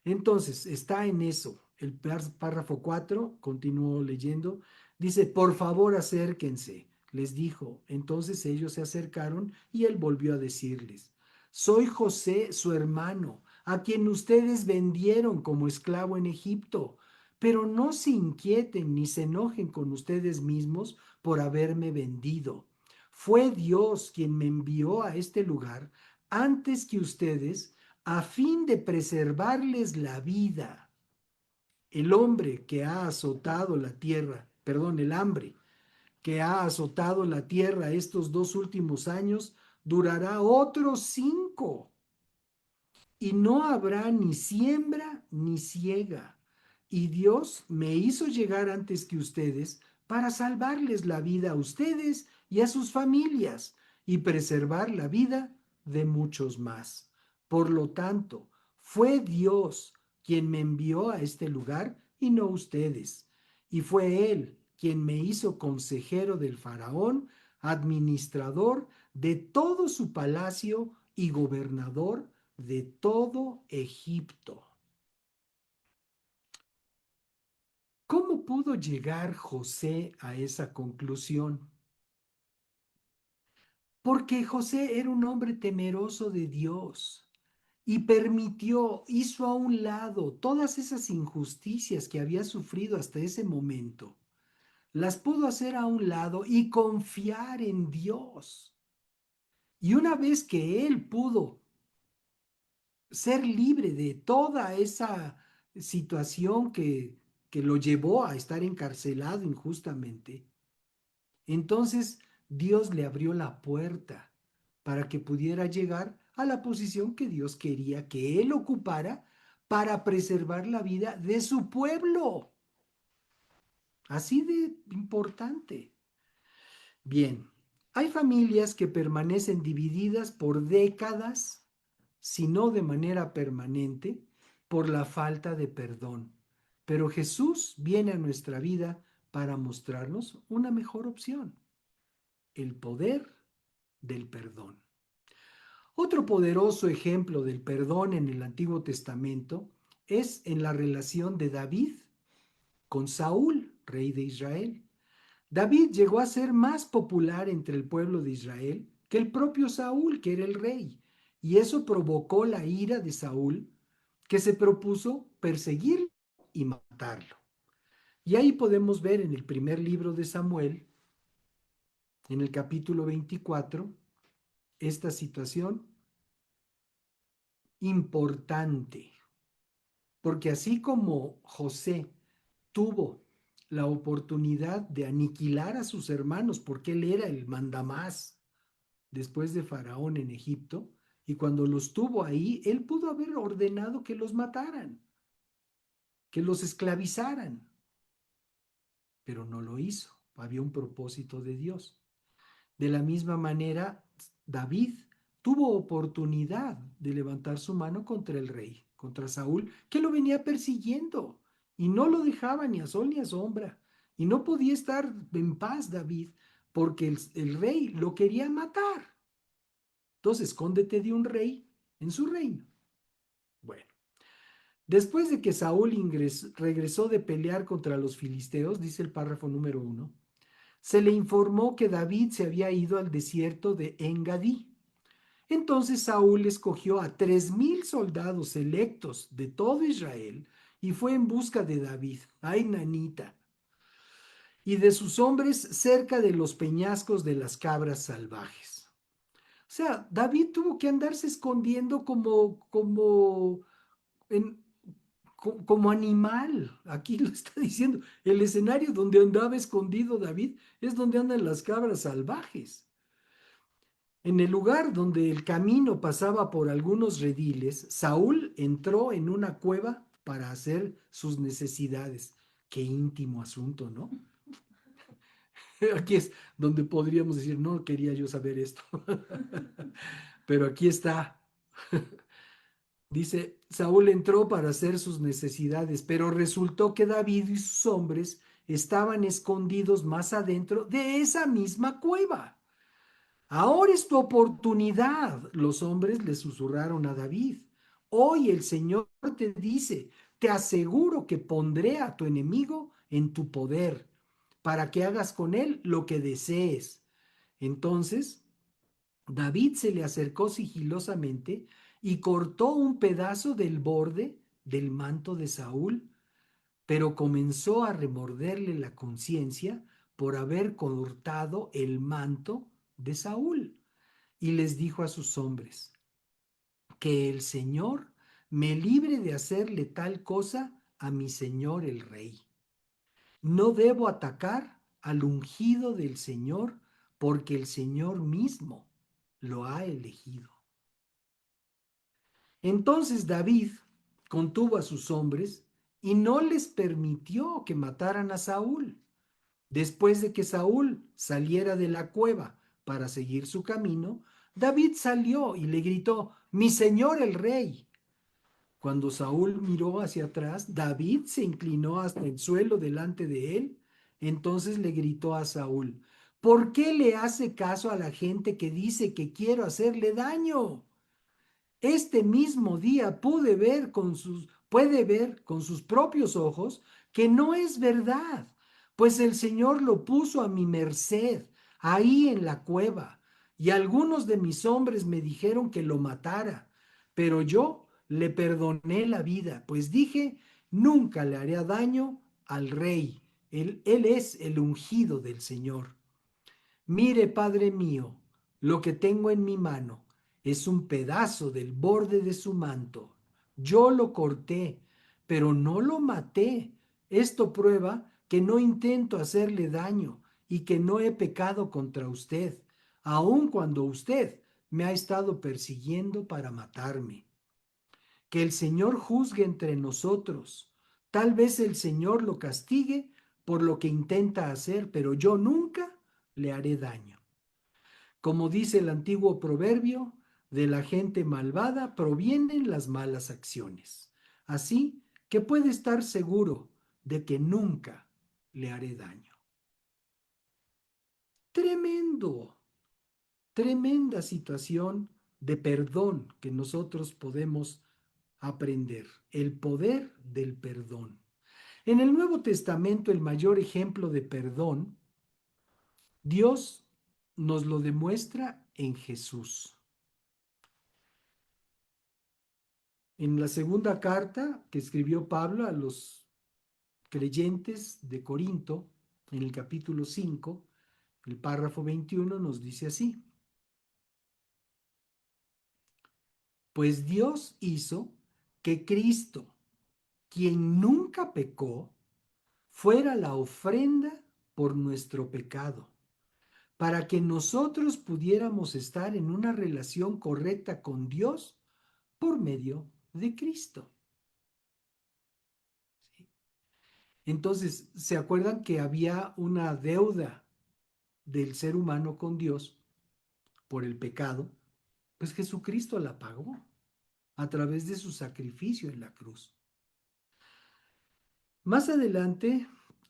Entonces, está en eso. El párrafo 4, continuó leyendo, dice, por favor acérquense, les dijo. Entonces ellos se acercaron y él volvió a decirles, soy José, su hermano, a quien ustedes vendieron como esclavo en Egipto, pero no se inquieten ni se enojen con ustedes mismos por haberme vendido. Fue Dios quien me envió a este lugar antes que ustedes a fin de preservarles la vida. El hombre que ha azotado la tierra, perdón, el hambre que ha azotado la tierra estos 2 últimos años, durará otros 5, y no habrá ni siembra ni siega. Y Dios me hizo llegar antes que ustedes para salvarles la vida a ustedes y a sus familias y preservar la vida de muchos más. Por lo tanto, fue Dios quien me envió a este lugar y no ustedes. Y fue Él quien me hizo consejero del faraón, administrador de todo su palacio y gobernador de todo Egipto. ¿Cómo pudo llegar José a esa conclusión? Porque José era un hombre temeroso de Dios y permitió, hizo a un lado todas esas injusticias que había sufrido hasta ese momento. Las pudo hacer a un lado y confiar en Dios. Y una vez que él pudo ser libre de toda esa situación que lo llevó a estar encarcelado injustamente, entonces Dios le abrió la puerta para que pudiera llegar a la posición que Dios quería que él ocupara para preservar la vida de su pueblo. Así de importante. Bien, hay familias que permanecen divididas por décadas, si no de manera permanente, por la falta de perdón. Pero Jesús viene a nuestra vida para mostrarnos una mejor opción, el poder del perdón. Otro poderoso ejemplo del perdón en el Antiguo Testamento es en la relación de David con Saúl, rey de Israel. David llegó a ser más popular entre el pueblo de Israel que el propio Saúl, que era el rey, y eso provocó la ira de Saúl, que se propuso perseguirlo y matarlo. Y ahí podemos ver en el primer libro de Samuel, en el capítulo 24, esta situación importante, porque así como José tuvo la oportunidad de aniquilar a sus hermanos, porque él era el mandamás después de Faraón en Egipto, y cuando los tuvo ahí, él pudo haber ordenado que los mataran, que los esclavizaran, pero no lo hizo. Había un propósito de Dios. De la misma manera, David tuvo oportunidad de levantar su mano contra el rey, contra Saúl, que lo venía persiguiendo y no lo dejaba ni a sol ni a sombra. Y no podía estar en paz David, porque el rey lo quería matar. Entonces, escóndete de un rey en su reino. Bueno, después de que Saúl regresó de pelear contra los filisteos, dice el párrafo número 1, se le informó que David se había ido al desierto de Engadí. Entonces Saúl escogió a 3,000 soldados electos de todo Israel y fue en busca de David, ay nanita, y de sus hombres cerca de los peñascos de las cabras salvajes. O sea, David tuvo que andarse escondiendo en, como animal. Aquí lo está diciendo. El escenario donde andaba escondido David es donde andan las cabras salvajes. En el lugar donde el camino pasaba por algunos rediles, Saúl entró en una cueva para hacer sus necesidades. Qué íntimo asunto, ¿no? Aquí es donde podríamos decir, no quería yo saber esto. Pero aquí está. Dice, Saúl entró para hacer sus necesidades, pero resultó que David y sus hombres estaban escondidos más adentro de esa misma cueva. Ahora es tu oportunidad, los hombres le susurraron a David. Hoy el Señor te dice, te aseguro que pondré a tu enemigo en tu poder, para que hagas con él lo que desees. Entonces David se le acercó sigilosamente y cortó un pedazo del borde del manto de Saúl, pero comenzó a remorderle la conciencia por haber cortado el manto de Saúl. Y les dijo a sus hombres, que el Señor me libre de hacerle tal cosa a mi señor el rey. No debo atacar al ungido del Señor, porque el Señor mismo lo ha elegido. Entonces David contuvo a sus hombres y no les permitió que mataran a Saúl. Después de que Saúl saliera de la cueva para seguir su camino, David salió y le gritó, mi señor el rey. Cuando Saúl miró hacia atrás, David se inclinó hasta el suelo delante de él. Entonces le gritó a Saúl, ¿por qué le hace caso a la gente que dice que quiero hacerle daño? Este mismo día puede ver con sus propios ojos que no es verdad, pues el Señor lo puso a mi merced, ahí en la cueva, y algunos de mis hombres me dijeron que lo matara, pero yo le perdoné la vida, pues dije, nunca le haré daño al rey, él es el ungido del Señor. Mire, Padre mío, lo que tengo en mi mano es un pedazo del borde de su manto. Yo lo corté, pero no lo maté. Esto prueba que no intento hacerle daño y que no he pecado contra usted, aun cuando usted me ha estado persiguiendo para matarme. Que el Señor juzgue entre nosotros. Tal vez el Señor lo castigue por lo que intenta hacer, pero yo nunca le haré daño. Como dice el antiguo proverbio, de la gente malvada provienen las malas acciones. Así que puede estar seguro de que nunca le haré daño. Tremendo, tremenda situación de perdón que nosotros podemos aprender, el poder del perdón. En el Nuevo Testamento, el mayor ejemplo de perdón, Dios nos lo demuestra en Jesús. En la segunda carta que escribió Pablo a los creyentes de Corinto, en el capítulo 5, el párrafo 21 nos dice así: pues Dios hizo que Cristo, quien nunca pecó, fuera la ofrenda por nuestro pecado, para que nosotros pudiéramos estar en una relación correcta con Dios por medio de Cristo. ¿Sí? Entonces, ¿se acuerdan que había una deuda del ser humano con Dios por el pecado? Pues Jesucristo la pagó a través de su sacrificio en la cruz. Más adelante,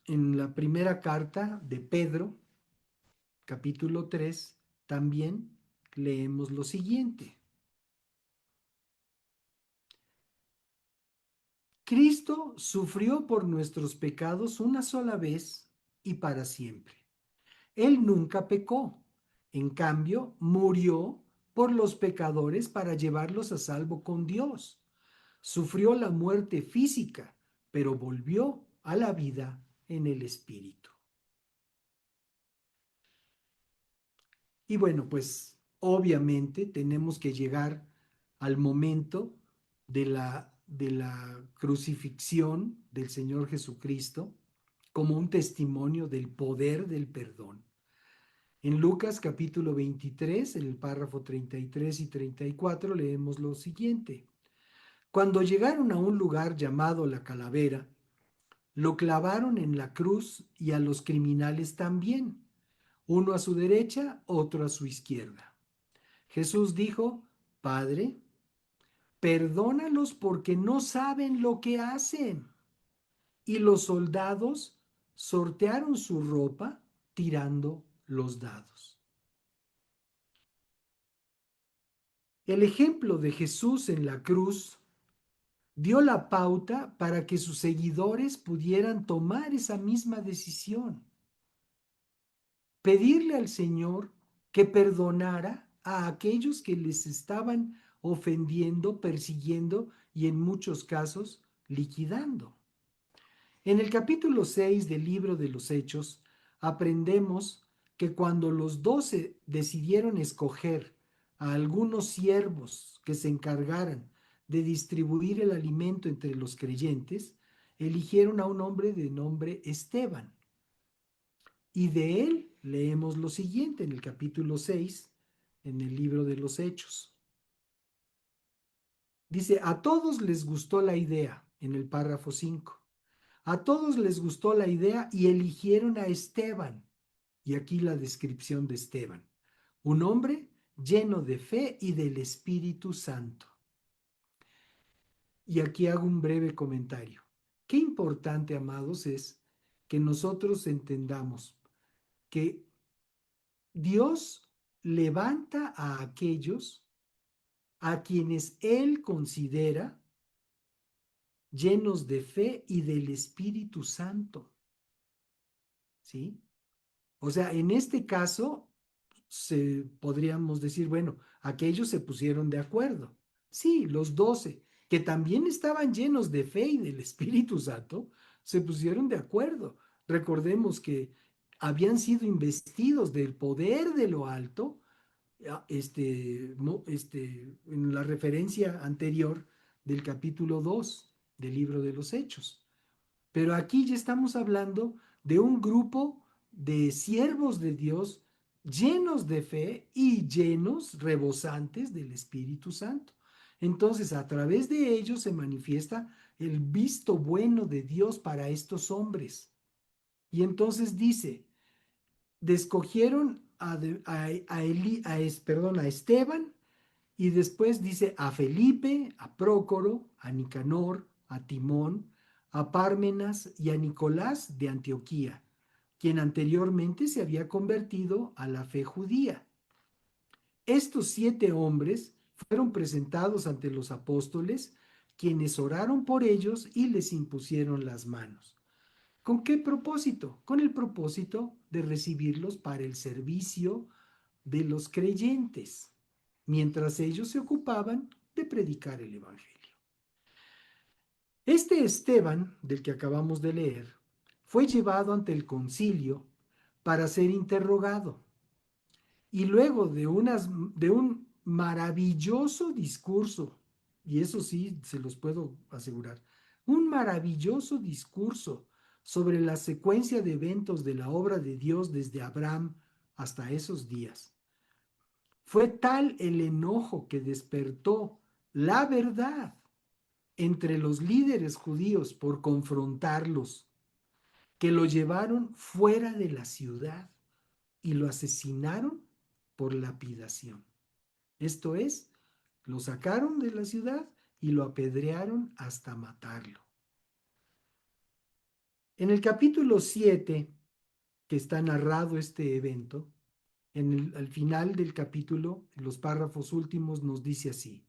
en la primera carta de Pedro, capítulo 3, también leemos lo siguiente. Cristo sufrió por nuestros pecados una sola vez y para siempre. Él nunca pecó. En cambio, murió por los pecadores para llevarlos a salvo con Dios. Sufrió la muerte física, pero volvió a la vida en el Espíritu. Y bueno, pues obviamente tenemos que llegar al momento de la crucifixión del Señor Jesucristo como un testimonio del poder del perdón. En Lucas capítulo 23, en el párrafo 33 y 34, leemos lo siguiente. Cuando llegaron a un lugar llamado la Calavera, lo clavaron en la cruz y a los criminales también, uno a su derecha, otro a su izquierda. Jesús dijo, Padre, perdónalos porque no saben lo que hacen. Y los soldados sortearon su ropa tirando los dados. El ejemplo de Jesús en la cruz dio la pauta para que sus seguidores pudieran tomar esa misma decisión. Pedirle al Señor que perdonara a aquellos que les estaban ofendiendo, persiguiendo y en muchos casos liquidando. En el capítulo 6 del libro de los Hechos aprendemos que cuando los 12 decidieron escoger a algunos siervos que se encargaran de distribuir el alimento entre los creyentes, eligieron a un hombre de nombre Esteban. Y de él leemos lo siguiente en el capítulo 6, en el libro de los Hechos. Dice, a todos les gustó la idea, en el párrafo 5. A todos les gustó la idea y eligieron a Esteban. Y aquí la descripción de Esteban. Un hombre lleno de fe y del Espíritu Santo. Y aquí hago un breve comentario. Qué importante, amados, es que nosotros entendamos que Dios levanta a aquellos a quienes Él considera llenos de fe y del Espíritu Santo. ¿Sí? O sea, en este caso, podríamos decir, bueno, aquellos se pusieron de acuerdo. Sí, los 12, que también estaban llenos de fe y del Espíritu Santo, se pusieron de acuerdo. Recordemos que habían sido investidos del poder de lo alto, en la referencia anterior del capítulo 2 del libro de los Hechos. Pero aquí ya estamos hablando de un grupo de siervos de Dios llenos de fe y llenos, rebosantes del Espíritu Santo. Entonces, a través de ellos se manifiesta el visto bueno de Dios para estos hombres. Y entonces dice, escogieron a Esteban, y después dice a Felipe, a Prócoro, a Nicanor, a Timón, a Pármenas y a Nicolás de Antioquía, quien anteriormente se había convertido a la fe judía. Estos 7 hombres fueron presentados ante los apóstoles, quienes oraron por ellos y les impusieron las manos. ¿Con qué propósito? Con el propósito de recibirlos para el servicio de los creyentes, mientras ellos se ocupaban de predicar el Evangelio. Este Esteban, del que acabamos de leer, fue llevado ante el concilio para ser interrogado. Y luego de un maravilloso discurso, y eso sí se los puedo asegurar, un maravilloso discurso sobre la secuencia de eventos de la obra de Dios desde Abraham hasta esos días. Fue tal el enojo que despertó la verdad entre los líderes judíos por confrontarlos, que lo llevaron fuera de la ciudad y lo asesinaron por lapidación. Esto es, lo sacaron de la ciudad y lo apedrearon hasta matarlo. En el capítulo 7, que está narrado este evento, al final del capítulo, en los párrafos últimos, nos dice así: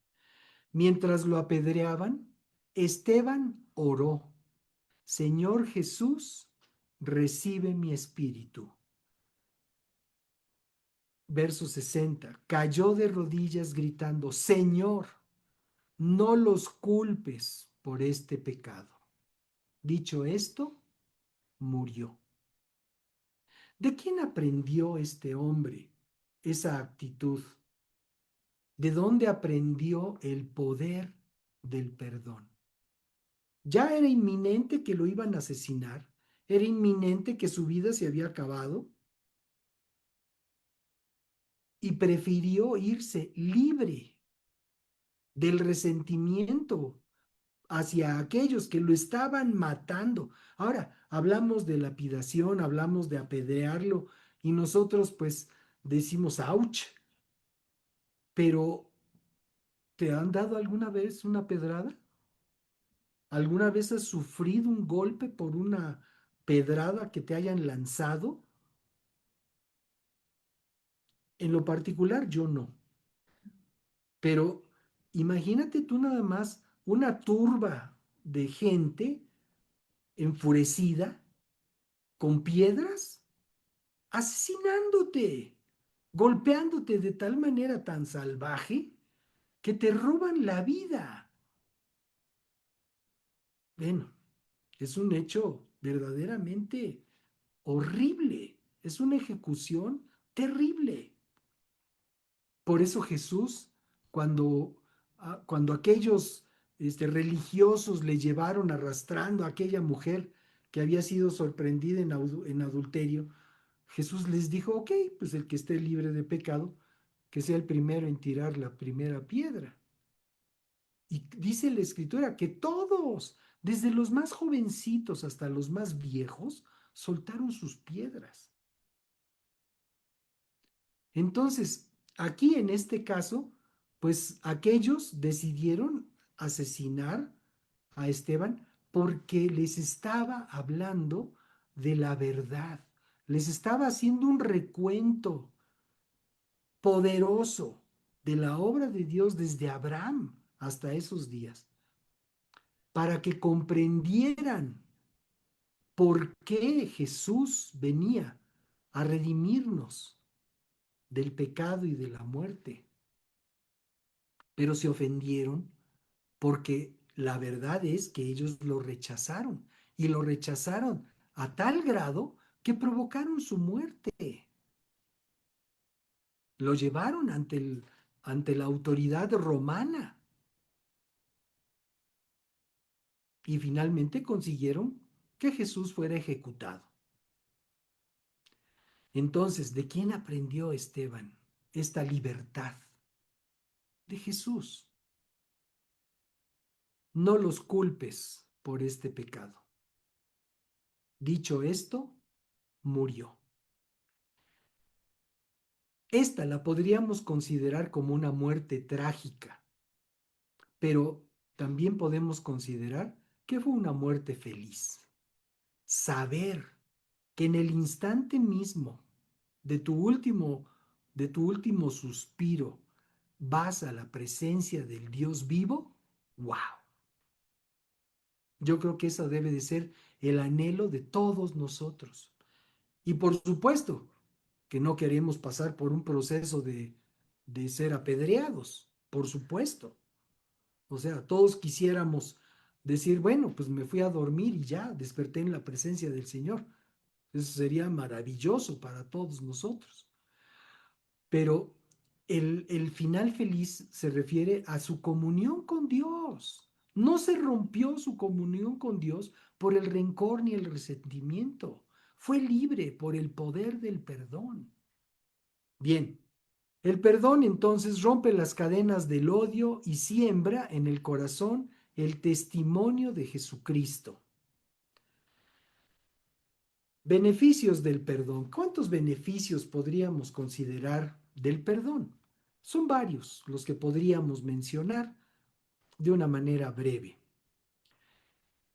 mientras lo apedreaban, Esteban oró: Señor Jesús, recibe mi espíritu. Verso 60, cayó de rodillas gritando: Señor, no los culpes por este pecado. Dicho esto, murió. ¿De quién aprendió este hombre esa actitud? ¿De dónde aprendió el poder del perdón? Ya era inminente que lo iban a asesinar, era inminente que su vida se había acabado y prefirió irse libre del resentimiento hacia aquellos que lo estaban matando. Ahora, hablamos de lapidación, hablamos de apedrearlo y nosotros pues decimos ouch, pero ¿te han dado alguna vez una pedrada? ¿Alguna vez has sufrido un golpe por una pedrada que te hayan lanzado? En lo particular, yo no. Pero imagínate tú nada más una turba de gente enfurecida con piedras asesinándote, golpeándote de tal manera tan salvaje que te roban la vida. Bueno, es un hecho verdaderamente horrible, es una ejecución terrible. Por eso Jesús, cuando, cuando aquellos religiosos le llevaron arrastrando a aquella mujer que había sido sorprendida en adulterio, Jesús les dijo: ok, pues el que esté libre de pecado, que sea el primero en tirar la primera piedra. Y dice la escritura que todos, desde los más jovencitos hasta los más viejos, soltaron sus piedras. Entonces, aquí en este caso, pues aquellos decidieron asesinar a Esteban porque les estaba hablando de la verdad, les estaba haciendo un recuento poderoso de la obra de Dios desde Abraham hasta esos días, para que comprendieran por qué Jesús venía a redimirnos del pecado y de la muerte. Pero se ofendieron porque la verdad es que ellos lo rechazaron y lo rechazaron a tal grado que provocaron su muerte. Lo llevaron ante la autoridad romana y finalmente consiguieron que Jesús fuera ejecutado. Entonces, ¿de quién aprendió Esteban esta libertad? De Jesús. No los culpes por este pecado. Dicho esto, murió. Esta la podríamos considerar como una muerte trágica, pero también podemos considerar que fue una muerte feliz. Saber que en el instante mismo de tu último, de tu último suspiro vas a la presencia del Dios vivo, wow. Yo creo que eso debe de ser el anhelo de todos nosotros. Y por supuesto que no queremos pasar por un proceso de ser apedreados, por supuesto. O sea, todos quisiéramos decir, bueno, pues me fui a dormir y ya desperté en la presencia del Señor. Eso sería maravilloso para todos nosotros. Pero el final feliz se refiere a su comunión con Dios. No se rompió su comunión con Dios por el rencor ni el resentimiento. Fue libre por el poder del perdón. Bien, el perdón entonces rompe las cadenas del odio y siembra en el corazón el testimonio de Jesucristo. Beneficios del perdón. ¿Cuántos beneficios podríamos considerar del perdón? Son varios los que podríamos mencionar de una manera breve.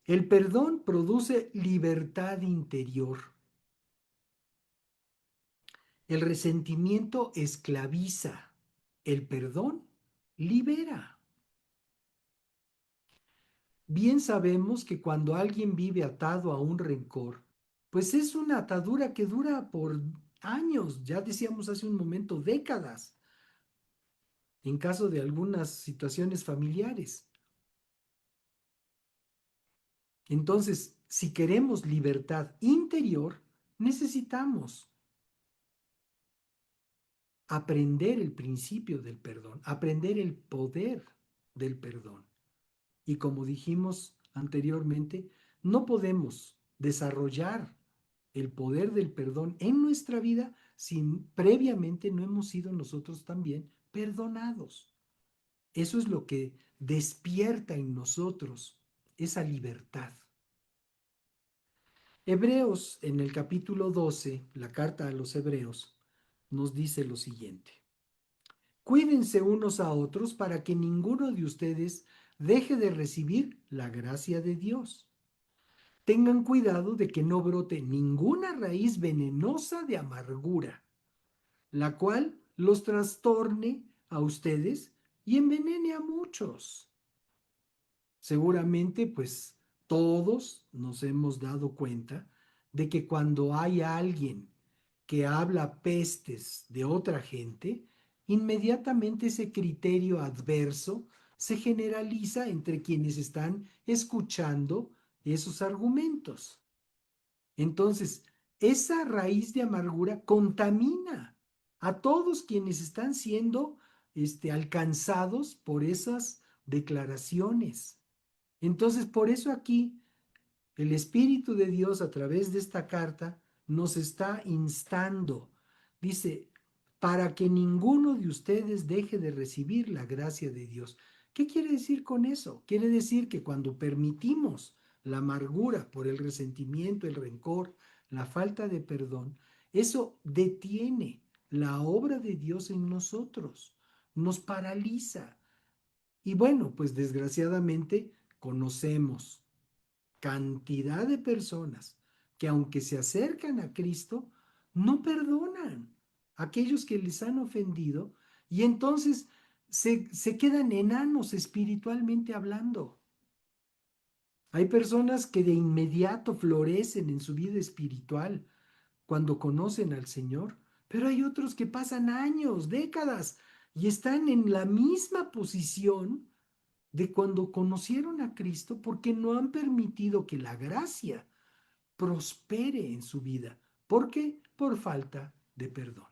El perdón produce libertad interior. El resentimiento esclaviza, el perdón libera. Bien sabemos que cuando alguien vive atado a un rencor, pues es una atadura que dura por años, ya decíamos hace un momento, décadas, en caso de algunas situaciones familiares. Entonces, si queremos libertad interior, necesitamos aprender el principio del perdón, aprender el poder del perdón. Y como dijimos anteriormente, no podemos desarrollar el poder del perdón en nuestra vida si previamente no hemos sido nosotros también perdonados. Eso es lo que despierta en nosotros esa libertad. Hebreos, en el capítulo 12, la carta a los Hebreos, nos dice lo siguiente: cuídense unos a otros para que ninguno de ustedes deje de recibir la gracia de Dios. Tengan cuidado de que no brote ninguna raíz venenosa de amargura, la cual los trastorne a ustedes y envenene a muchos. Seguramente, pues todos nos hemos dado cuenta de que cuando hay alguien que habla pestes de otra gente, inmediatamente ese criterio adverso se generaliza entre quienes están escuchando esos argumentos. Entonces, esa raíz de amargura contamina a todos quienes están siendo alcanzados por esas declaraciones. Entonces, por eso aquí el Espíritu de Dios a través de esta carta nos está instando. Dice, para que ninguno de ustedes deje de recibir la gracia de Dios. ¿Qué quiere decir con eso? Quiere decir que cuando permitimos la amargura por el resentimiento, el rencor, la falta de perdón, eso detiene la obra de Dios en nosotros, nos paraliza. Y bueno, pues desgraciadamente conocemos cantidad de personas que aunque se acercan a Cristo, no perdonan a aquellos que les han ofendido y entonces se quedan enanos espiritualmente hablando. Hay personas que de inmediato florecen en su vida espiritual cuando conocen al Señor, pero hay otros que pasan años, décadas y están en la misma posición de cuando conocieron a Cristo porque no han permitido que la gracia prospere en su vida. ¿Por qué? Por falta de perdón.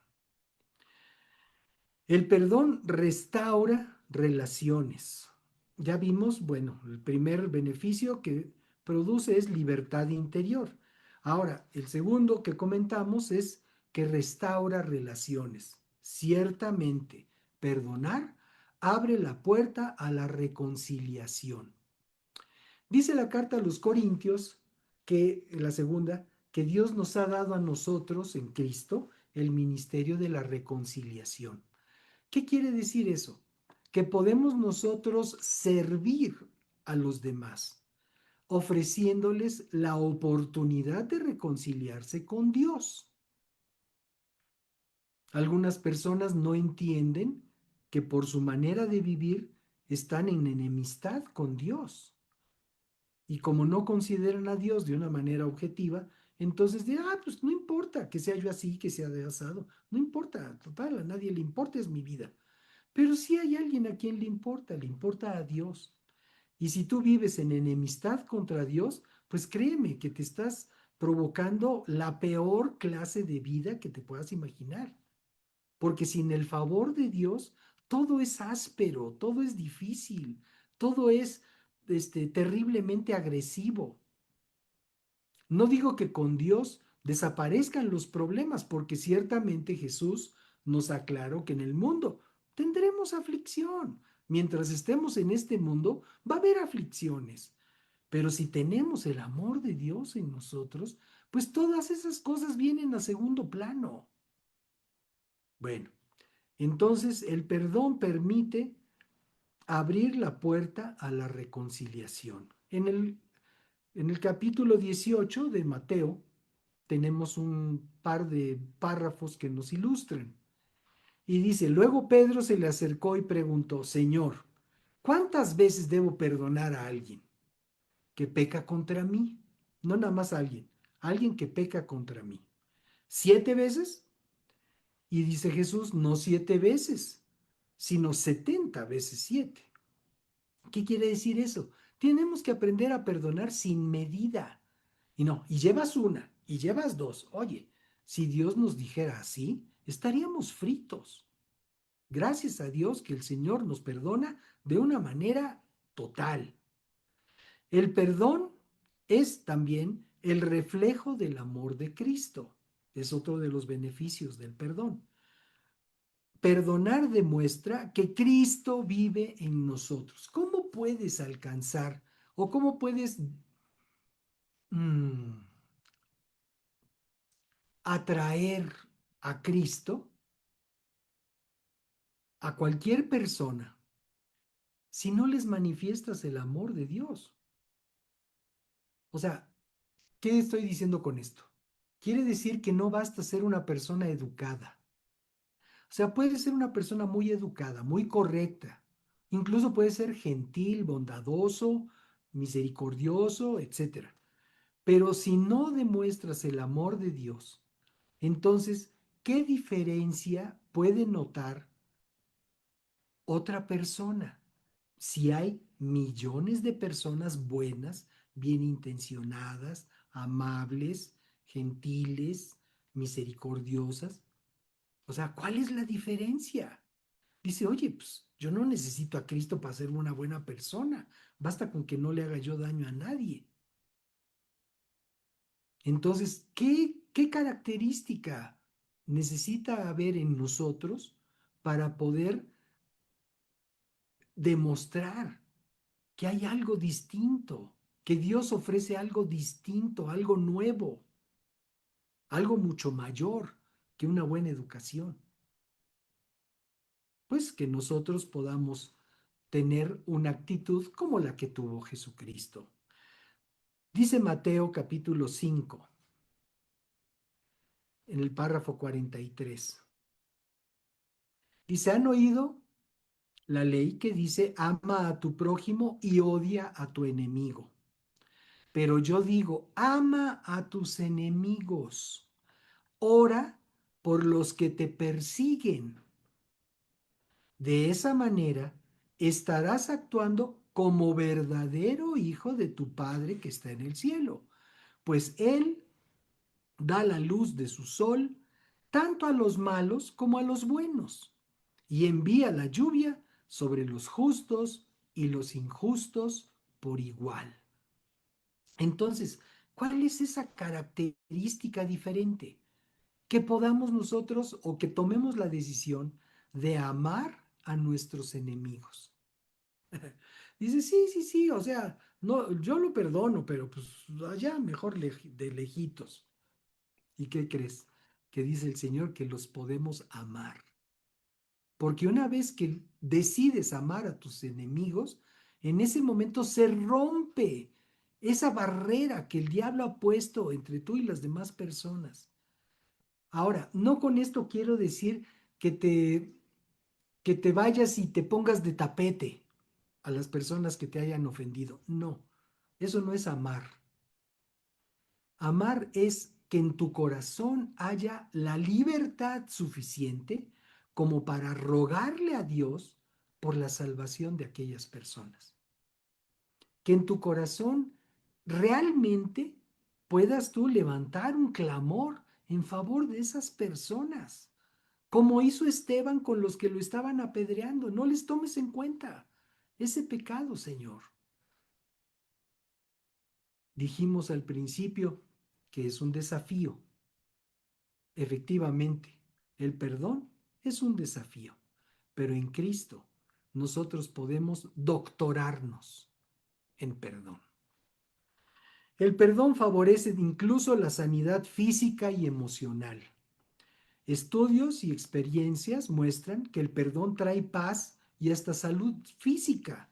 El perdón restaura relaciones. Ya vimos, bueno, el primer beneficio que produce es libertad interior. Ahora, el segundo que comentamos es que restaura relaciones. Ciertamente, perdonar abre la puerta a la reconciliación. Dice la carta a los Corintios, que la segunda, que Dios nos ha dado a nosotros en Cristo el ministerio de la reconciliación. ¿Qué quiere decir eso? Que podemos nosotros servir a los demás, ofreciéndoles la oportunidad de reconciliarse con Dios. Algunas personas no entienden que por su manera de vivir están en enemistad con Dios. Y como no consideran a Dios de una manera objetiva, entonces dirán, pues no importa que sea yo así, que sea de asado, no importa, total, a nadie le importa, es mi vida. Pero sí hay alguien a quien le importa a Dios. Y si tú vives en enemistad contra Dios, pues créeme que te estás provocando la peor clase de vida que te puedas imaginar. Porque sin el favor de Dios, todo es áspero, todo es difícil, todo es terriblemente agresivo. No digo que con Dios desaparezcan los problemas, porque ciertamente Jesús nos aclaró que en el mundo tendremos aflicción. Mientras estemos en este mundo, va a haber aflicciones. Pero si tenemos el amor de Dios en nosotros, pues todas esas cosas vienen a segundo plano. Bueno, entonces el perdón permite abrir la puerta a la reconciliación. En el capítulo 18 de Mateo, tenemos un par de párrafos que nos ilustran. Y dice, luego Pedro se le acercó y preguntó, Señor, ¿cuántas veces debo perdonar a alguien que peca contra mí? No nada más a alguien que peca contra mí. ¿7 veces? Y dice Jesús, no 7 veces, sino 70 veces 7. ¿Qué quiere decir eso? Tenemos que aprender a perdonar sin medida. Y no, y llevas una, y llevas dos. Oye, si Dios nos dijera así, estaríamos fritos. Gracias a Dios que el Señor nos perdona de una manera total. El perdón es también el reflejo del amor de Cristo. Es otro de los beneficios del perdón. Perdonar demuestra que Cristo vive en nosotros. ¿Cómo puedes alcanzar o cómo puedes mm, atraer a Cristo a cualquier persona si no les manifiestas el amor de Dios? O sea, ¿qué estoy diciendo con esto? Quiere decir que no basta ser una persona educada. O sea, puede ser una persona muy educada, muy correcta. Incluso puede ser gentil, bondadoso, misericordioso, etcétera. Pero si no demuestras el amor de Dios, entonces, ¿qué diferencia puede notar otra persona? Si hay millones de personas buenas, bien intencionadas, amables, gentiles, misericordiosas. O sea, ¿cuál es la diferencia? Dice, oye, pues yo no necesito a Cristo para ser una buena persona. Basta con que no le haga yo daño a nadie. Entonces, ¿qué característica necesita haber en nosotros para poder demostrar que hay algo distinto, que Dios ofrece algo distinto, algo nuevo, algo mucho mayor que una buena educación? Pues que nosotros podamos tener una actitud como la que tuvo Jesucristo. Dice Mateo capítulo 5, en el párrafo 43. Dice, ¿han oído la ley que dice, ama a tu prójimo y odia a tu enemigo? Pero yo digo, ama a tus enemigos, ora por los que te persiguen. De esa manera estarás actuando como verdadero hijo de tu Padre que está en el cielo, pues Él da la luz de su sol tanto a los malos como a los buenos, y envía la lluvia sobre los justos y los injustos por igual. Entonces, ¿cuál es esa característica diferente? Que podamos nosotros o que tomemos la decisión de amar a nuestros enemigos. Dice, sí, sí, sí, o sea, no, yo lo perdono, pero pues allá mejor de lejitos. ¿Y qué crees? Que dice el Señor que los podemos amar. Porque una vez que decides amar a tus enemigos, en ese momento se rompe esa barrera que el diablo ha puesto entre tú y las demás personas. Ahora, no con esto quiero decir que te vayas y te pongas de tapete a las personas que te hayan ofendido. No, eso no es amar. Amar es que en tu corazón haya la libertad suficiente como para rogarle a Dios por la salvación de aquellas personas. Que en tu corazón realmente puedas tú levantar un clamor en favor de esas personas, como hizo Esteban con los que lo estaban apedreando. No les tomes en cuenta ese pecado, Señor. Dijimos al principio que es un desafío. Efectivamente, el perdón es un desafío, pero en Cristo nosotros podemos doctorarnos en perdón. El perdón favorece incluso la sanidad física y emocional. Estudios y experiencias muestran que el perdón trae paz y hasta salud física.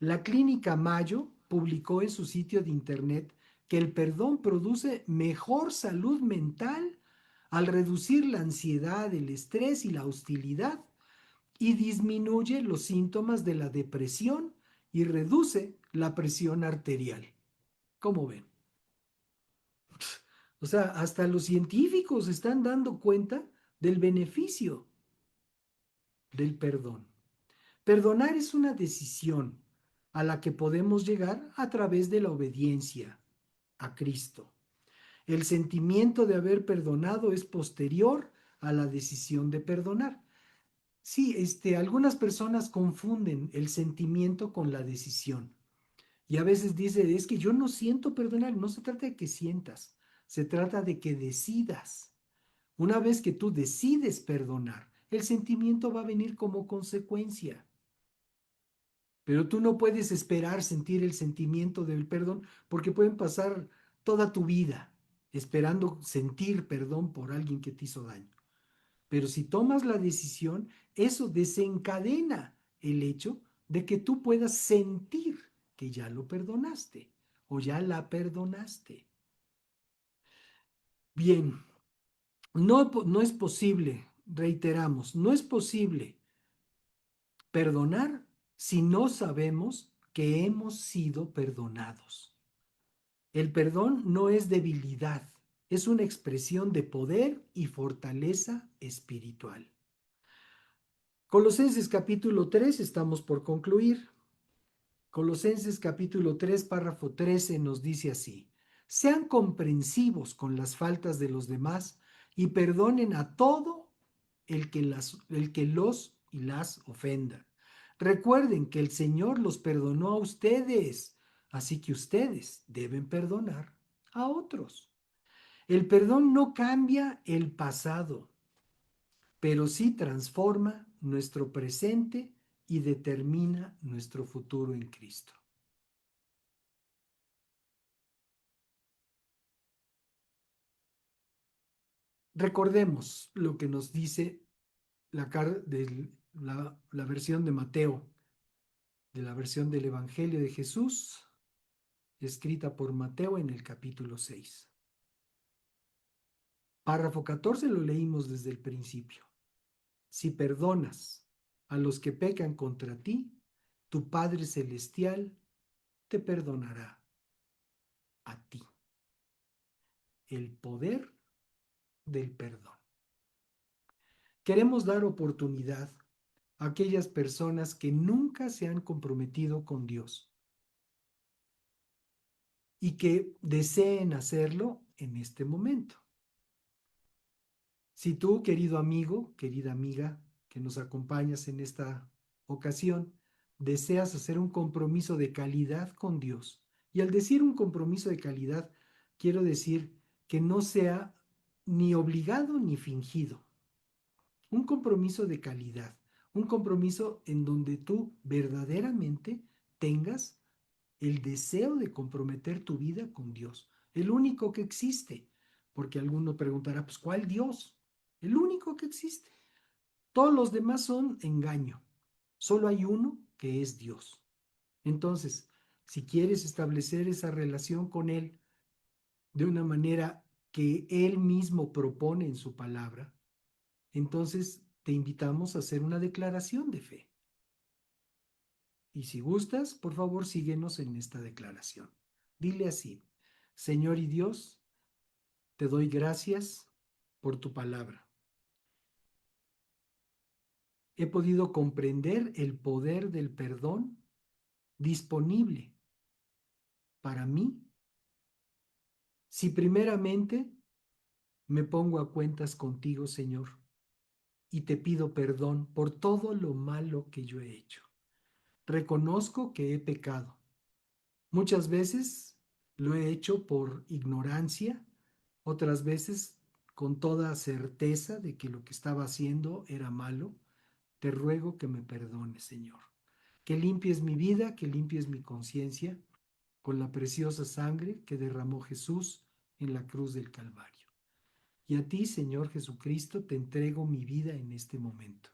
La clínica Mayo publicó en su sitio de internet que el perdón produce mejor salud mental al reducir la ansiedad, el estrés y la hostilidad y disminuye los síntomas de la depresión y reduce la presión arterial. ¿Cómo ven? O sea, hasta los científicos están dando cuenta del beneficio del perdón. Perdonar es una decisión a la que podemos llegar a través de la obediencia a Cristo. El sentimiento de haber perdonado es posterior a la decisión de perdonar. Sí, algunas personas confunden el sentimiento con la decisión. Y a veces dice, es que yo no siento perdonar. No se trata de que sientas, se trata de que decidas. Una vez que tú decides perdonar, el sentimiento va a venir como consecuencia. Pero tú no puedes esperar sentir el sentimiento del perdón porque pueden pasar toda tu vida esperando sentir perdón por alguien que te hizo daño. Pero si tomas la decisión, eso desencadena el hecho de que tú puedas sentir que ya lo perdonaste o ya la perdonaste. Bien, no es posible, reiteramos, no es posible perdonar si no sabemos que hemos sido perdonados. El perdón no es debilidad, es una expresión de poder y fortaleza espiritual. Colosenses capítulo 3, estamos por concluir. Colosenses capítulo 3, párrafo 13 nos dice así: sean comprensivos con las faltas de los demás y perdonen a todo el que los y las ofenda. Recuerden que el Señor los perdonó a ustedes, así que ustedes deben perdonar a otros. El perdón no cambia el pasado, pero sí transforma nuestro presente y determina nuestro futuro en Cristo. Recordemos lo que nos dice la versión de Mateo, de la versión del Evangelio de Jesús, escrita por Mateo en el capítulo 6. Párrafo 14 lo leímos desde el principio. Si perdonas a los que pecan contra ti, tu Padre Celestial te perdonará a ti. El poder del perdón. Queremos dar oportunidad a aquellas personas que nunca se han comprometido con Dios y que deseen hacerlo en este momento. Si tú, querido amigo, querida amiga, que nos acompañas en esta ocasión, deseas hacer un compromiso de calidad con Dios, y al decir un compromiso de calidad, quiero decir que no sea ni obligado ni fingido. Un compromiso de calidad, un compromiso en donde tú verdaderamente tengas el deseo de comprometer tu vida con Dios, el único que existe, porque alguno preguntará, pues, ¿cuál Dios? El único que existe. Todos los demás son engaño. Solo hay uno que es Dios. Entonces, si quieres establecer esa relación con Él de una manera que Él mismo propone en su palabra, entonces te invitamos a hacer una declaración de fe. Y si gustas, por favor, síguenos en esta declaración. Dile así: Señor y Dios, te doy gracias por tu palabra. He podido comprender el poder del perdón disponible para mí si primeramente me pongo a cuentas contigo, Señor, y te pido perdón por todo lo malo que yo he hecho. Reconozco que he pecado. Muchas veces lo he hecho por ignorancia, otras veces con toda certeza de que lo que estaba haciendo era malo. Te ruego que me perdones, Señor, que limpies mi vida, que limpies mi conciencia con la preciosa sangre que derramó Jesús en la cruz del Calvario. Y a ti, Señor Jesucristo, te entrego mi vida en este momento.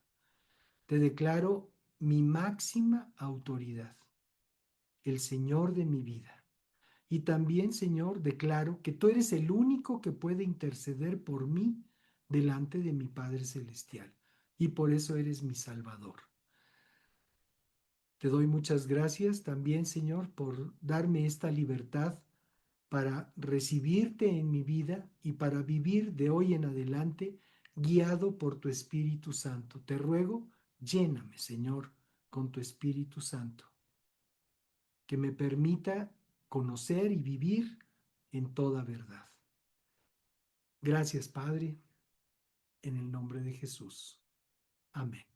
Te declaro mi máxima autoridad, el Señor de mi vida. Y también, Señor, declaro que tú eres el único que puede interceder por mí delante de mi Padre Celestial. Y por eso eres mi Salvador. Te doy muchas gracias también, Señor, por darme esta libertad para recibirte en mi vida y para vivir de hoy en adelante guiado por tu Espíritu Santo. Te ruego, lléname, Señor, con tu Espíritu Santo, que me permita conocer y vivir en toda verdad. Gracias, Padre, en el nombre de Jesús. Amén.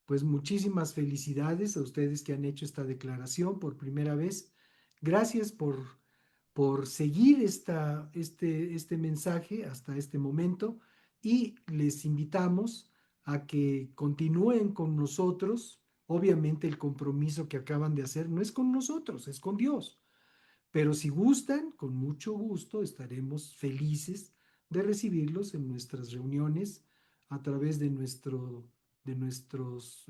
Pues muchísimas felicidades a ustedes que han hecho esta declaración por primera vez. Gracias por seguir este mensaje hasta este momento y les invitamos a que continúen con nosotros. Obviamente el compromiso que acaban de hacer no es con nosotros, es con Dios. Pero si gustan, con mucho gusto estaremos felices de recibirlos en nuestras reuniones a través de nuestros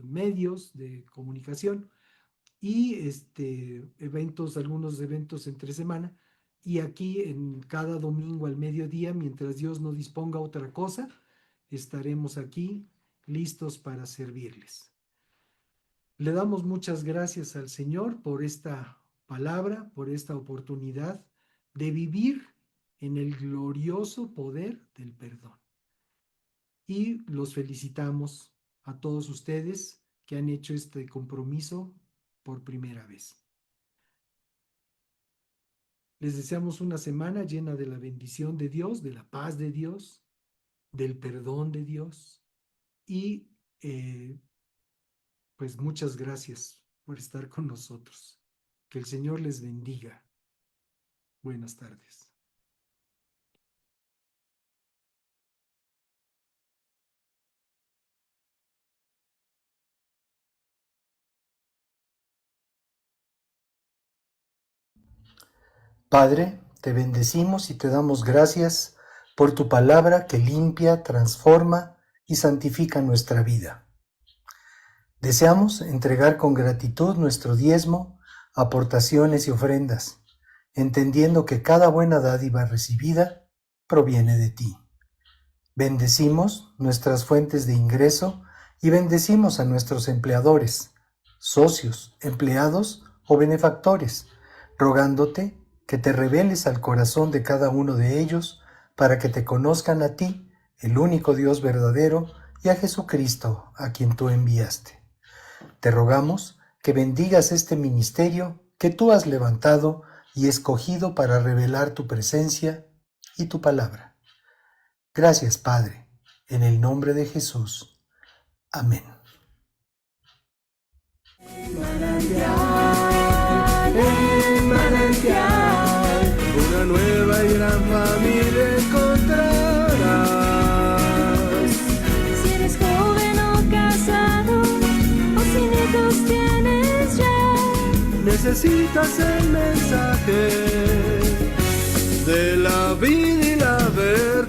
medios de comunicación y algunos eventos entre semana, y aquí en cada domingo al mediodía, mientras Dios no disponga otra cosa, estaremos aquí listos para servirles. Le damos muchas gracias al Señor por esta palabra, por esta oportunidad de vivir en el glorioso poder del perdón. Y los felicitamos a todos ustedes que han hecho este compromiso por primera vez. Les deseamos una semana llena de la bendición de Dios, de la paz de Dios, del perdón de Dios y pues muchas gracias por estar con nosotros. Que el Señor les bendiga. Buenas tardes. Padre, te bendecimos y te damos gracias por tu palabra que limpia, transforma y santifica nuestra vida. Deseamos entregar con gratitud nuestro diezmo, aportaciones y ofrendas, entendiendo que cada buena dádiva recibida proviene de ti. Bendecimos nuestras fuentes de ingreso y bendecimos a nuestros empleadores, socios, empleados o benefactores, rogándote que te reveles al corazón de cada uno de ellos para que te conozcan a ti, el único Dios verdadero, y a Jesucristo, a quien tú enviaste. Te rogamos que bendigas este ministerio que tú has levantado y escogido para revelar tu presencia y tu palabra. Gracias, Padre, en el nombre de Jesús. Amén. Manantial, una nueva y gran familia encontrarás. Si eres joven o casado, o sin hijos tienes ya, Necesitas el mensaje de la vida y la verdad.